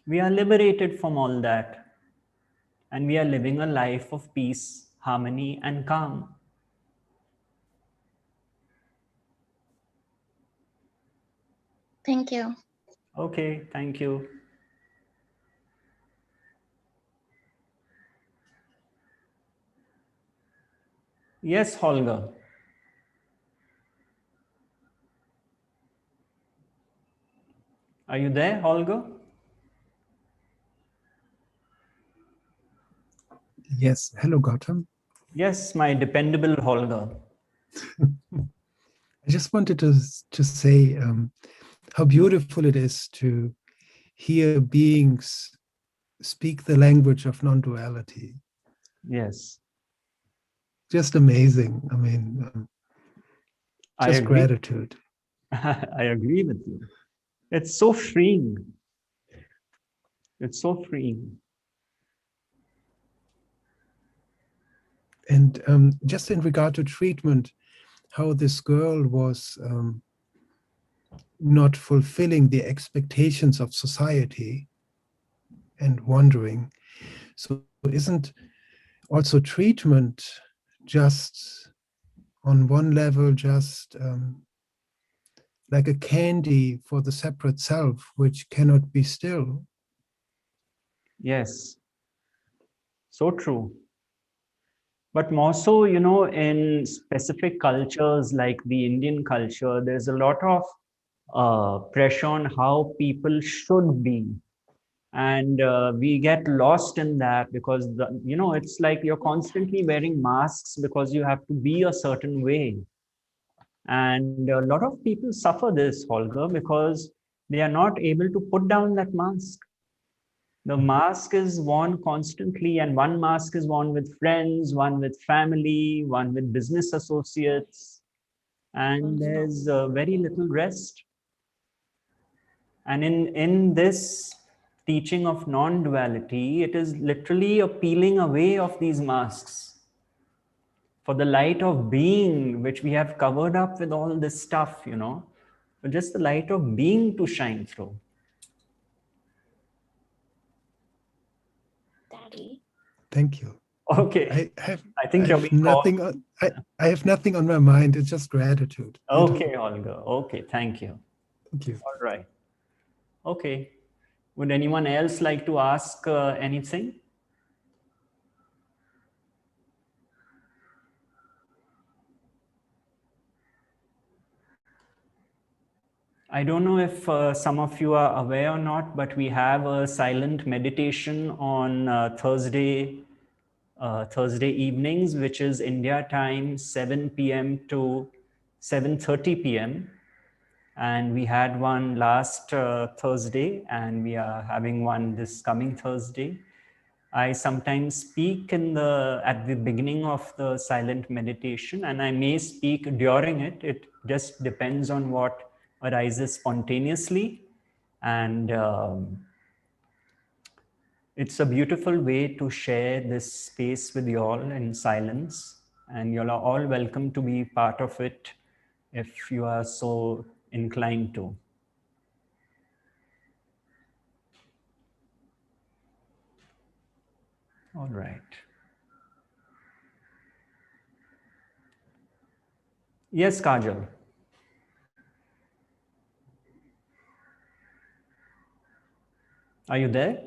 We are liberated from all that, and we are living a life of peace, harmony, and calm.
Thank you.
Okay, thank you. Yes, Holger. Are you there, Holger?
Yes. Hello, Gautam.
Yes, my dependable Holger.
I just wanted to say how beautiful it is to hear beings speak the language of non-duality.
Yes,
Just amazing. I mean,
I
just
agree.
gratitude.
I agree with you. It's so freeing. It's so freeing.
And just in regard to treatment, how this girl was not fulfilling the expectations of society and wondering. So isn't also treatment just on one level, just like a candy for the separate self, which cannot be still?
Yes, so true. But more so, you know, in specific cultures like the Indian culture, there's a lot of pressure on how people should be. And we get lost in that because, you know, it's like you're constantly wearing masks because you have to be a certain way. And a lot of people suffer this, Holger, because they are not able to put down that mask. The mask is worn constantly, and one mask is worn with friends, one with family, one with business associates, and there's very little rest. And in this teaching of non-duality, it is literally a peeling away of these masks for the light of being, which we have covered up with all this stuff, you know, but just the light of being to shine through.
Daddy.
Thank you.
Okay.
I have
I think you're being
nothing
called.
on, I have nothing on my mind. It's just gratitude.
Okay, Holger. Okay, thank you.
Thank you.
All right. Okay. Would anyone else like to ask anything? I don't know if some of you are aware or not, but we have a silent meditation on Thursday evenings, which is India time, 7 p.m. to 7:30 p.m. And we had one last Thursday, and we are having one this coming Thursday. I sometimes speak at the beginning of the silent meditation, and I may speak during it. It just depends on what arises spontaneously. And it's a beautiful way to share this space with you all in silence. And you are all welcome to be part of it if you are so inclined to. All right. Yes, Kajal. Are you there?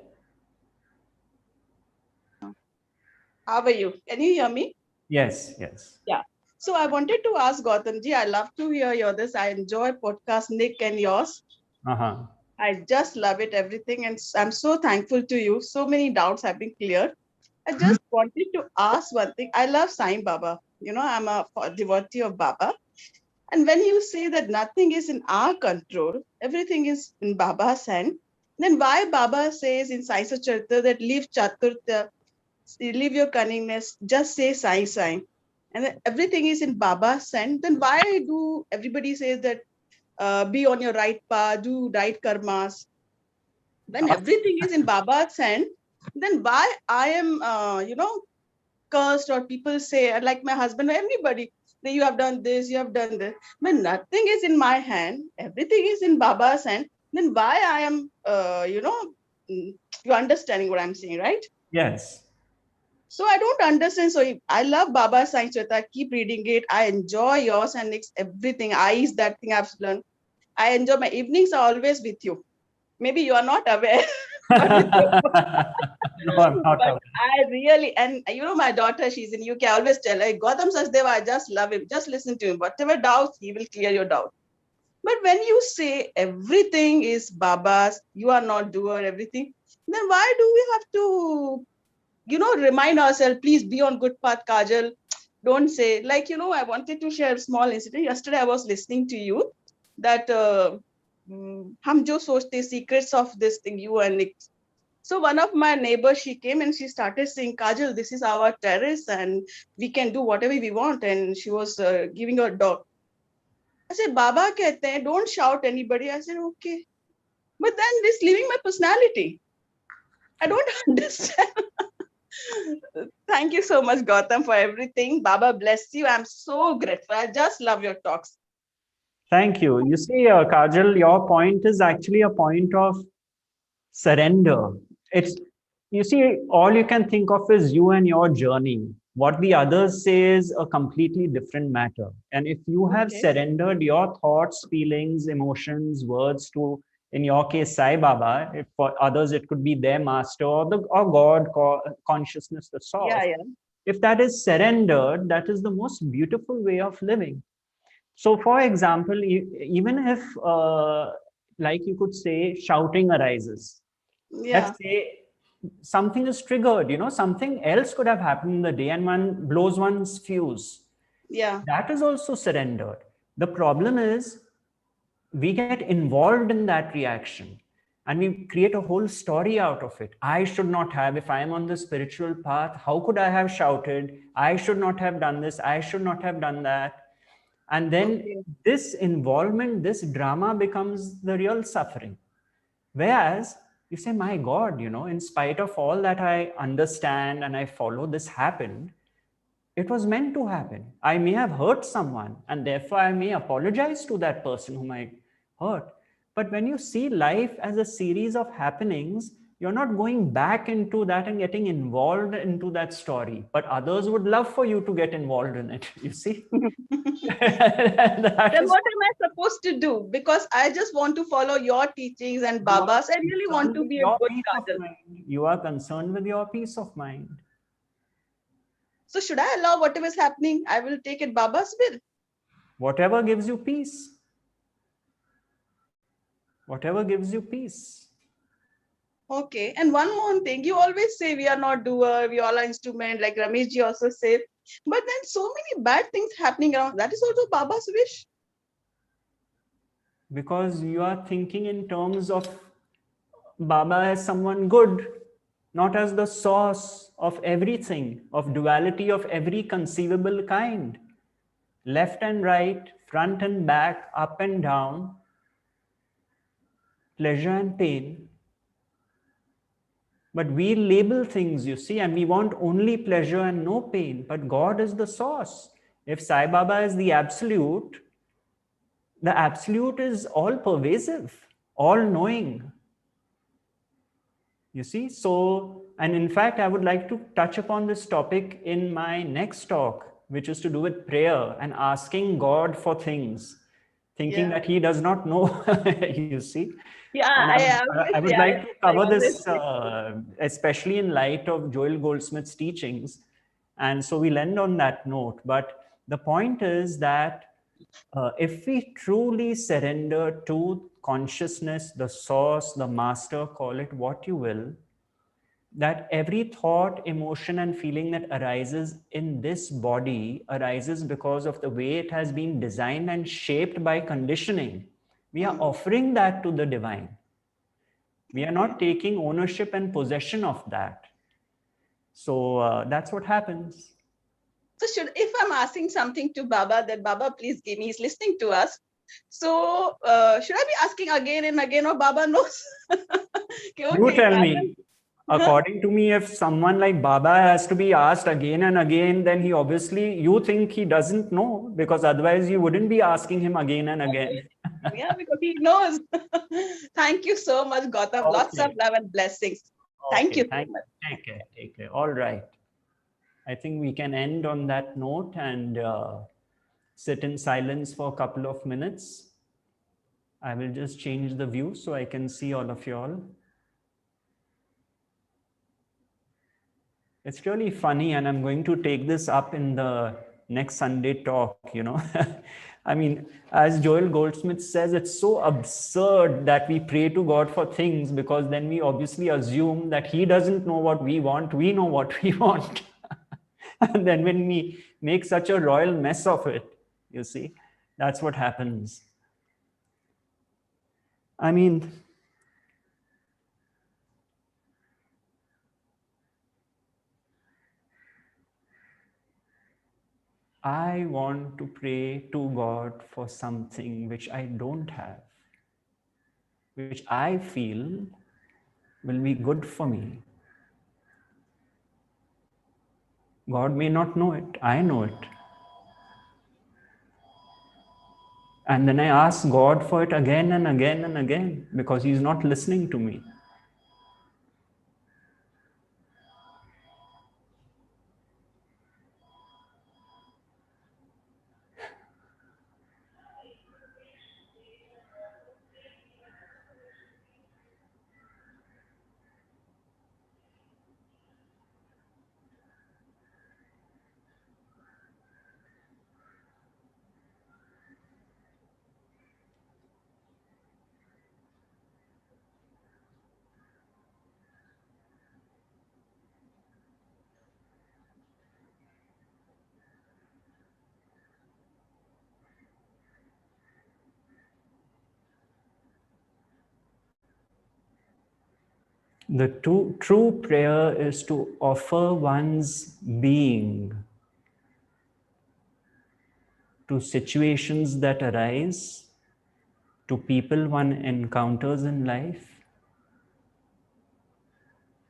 How are you? Can you hear me?
Yes, yes.
Yeah. So I wanted to ask Gautamji, I love to hear your this. I enjoy podcast Nick and yours.
Uh-huh.
I just love it, everything. And I'm so thankful to you. So many doubts have been cleared. I just wanted to ask one thing. I love Sai Baba. You know, I'm a devotee of Baba. And when you say that nothing is in our control, everything is in Baba's hand, then why Baba says in Sai Charita that leave Chaturta, leave your cunningness, just say Sai Sai. And then everything is in Baba's hand, then why do everybody says that be on your right path, do right karmas? When everything is in Baba's hand, then why I am, cursed, or people say, like my husband or everybody, that you have done this, you have done this. When nothing is in my hand, everything is in Baba's hand, then why I am, you're understanding what I'm saying, right?
Yes.
So I don't understand. So I love Baba Science Chata. I keep reading it. I enjoy yours and it's everything. I is that thing I've learned. I enjoy my evenings are always with you. Maybe you are not aware.
No, I'm not
But
aware.
I really, and my daughter, she's in UK. I always tell her, Gautam Sachdeva, I just love him. Just listen to him. Whatever doubts, he will clear your doubt. But when you say everything is Baba's, you are not doer, everything, then why do we have to, remind ourselves, please be on good path, Kajal. Don't say, I wanted to share a small incident. Yesterday, I was listening to you that hum jo sochte, secrets of this thing, you and Nick. So one of my neighbors, she came and she started saying, Kajal, this is our terrace and we can do whatever we want. And she was giving her dog. I said, Baba kehte hain, don't shout anybody. I said, okay. But then this leaving my personality. I don't understand. Thank you so much, Gautam, for everything. Baba bless you. I'm so grateful. I just love your talks.
Thank you. You see, Kajal, your point is actually a point of surrender. It's, you see, all you can think of is you and your journey. What the others say is a completely different matter. And if you have
Okay.
surrendered your thoughts, feelings, emotions, words to, in your case, Sai Baba, if for others it could be their master or God, consciousness, the source.
Yeah.
If that is surrendered, that is the most beautiful way of living. So, for example, even if, like you could say, shouting arises,
Yeah.
let's say something is triggered, something else could have happened in the day and one blows one's fuse.
Yeah.
That is also surrendered. The problem is we get involved in that reaction and we create a whole story out of it. I should not have, if I am on the spiritual path, how could I have shouted? I should not have done this. I should not have done that. And then this involvement, this drama becomes the real suffering. Whereas you say, my God, in spite of all that I understand and I follow, this happened. It was meant to happen. I may have hurt someone, and therefore I may apologize to that person whom I hurt. But when you see life as a series of happenings, you're not going back into that and getting involved into that story. But others would love for you to get involved in it, you see?
Then what am I supposed to do? Because I just want to follow your teachings and Baba's. I really want to be a
your
good
peace of
Kajal.
mind. You are concerned with your peace of mind.
So should I allow whatever is happening? I will take it Baba's will.
Whatever gives you peace. Whatever gives you peace.
Okay. And one more thing, you always say we are not doer, we all are instrument, like Rameshji also said. But then so many bad things happening around. That is also Baba's wish.
Because you are thinking in terms of Baba as someone good, not as the source of everything, of duality of every conceivable kind. Left and right, front and back, up and down, pleasure and pain. But we label things, you see, and we want only pleasure and no pain. But God is the source. If Sai Baba is the absolute is all pervasive, all knowing. You see, so, and in fact, I would like to touch upon this topic in my next talk, which is to do with prayer and asking God for things, thinking that He does not know, you see.
Yeah,
I would like to cover this, especially in light of Joel Goldsmith's teachings. And so we'll end on that note. But the point is that if we truly surrender to consciousness, the source, the master, call it what you will, that every thought, emotion, and feeling that arises in this body arises because of the way it has been designed and shaped by conditioning. We are offering that to the divine. We are not taking ownership and possession of that. So that's what happens.
So if I'm asking something to Baba, that Baba, please give me, he's listening to us. So should I be asking again and again, or Baba knows?
You tell me. According to me, if someone like Baba has to be asked again and again, then he obviously, you think he doesn't know, because otherwise you wouldn't be asking him again and again.
Yeah, because he knows. Thank you so much, Gautam.
Okay.
Lots of love and blessings. Thank you so much.
Take care. Take care. All right. I think we can end on that note and sit in silence for a couple of minutes. I will just change the view so I can see all of you all. It's really funny, and I'm going to take this up in the next Sunday talk, I mean, as Joel Goldsmith says, it's so absurd that we pray to God for things, because then we obviously assume that He doesn't know what we want, we know what we want. And then when we make such a royal mess of it, you see, that's what happens. I mean, I want to pray to God for something which I don't have, which I feel will be good for me. God may not know it, I know it. And then I ask God for it again and again and again, because He's not listening to me. The true prayer is to offer one's being to situations that arise, to people one encounters in life,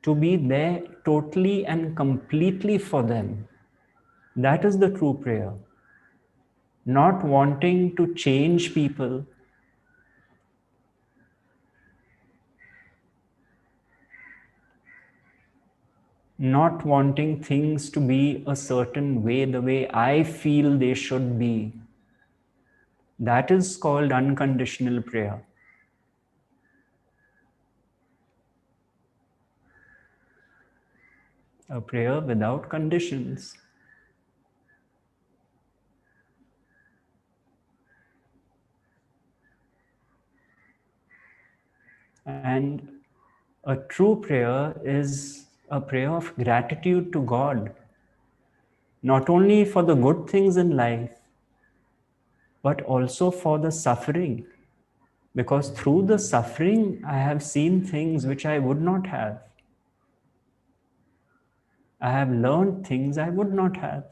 to be there totally and completely for them. That is the true prayer. Not wanting to change people, not wanting things to be a certain way, the way I feel they should be. That is called unconditional prayer. A prayer without conditions. And a true prayer is a prayer of gratitude to God, not only for the good things in life, but also for the suffering. Because through the suffering, I have seen things which I would not have. I have learned things I would not have.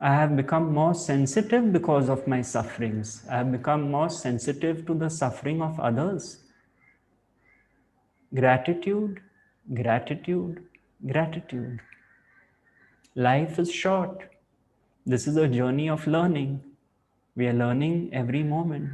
I have become more sensitive because of my sufferings. I have become more sensitive to the suffering of others. Gratitude, gratitude, gratitude. Life is short. This is a journey of learning. We are learning every moment.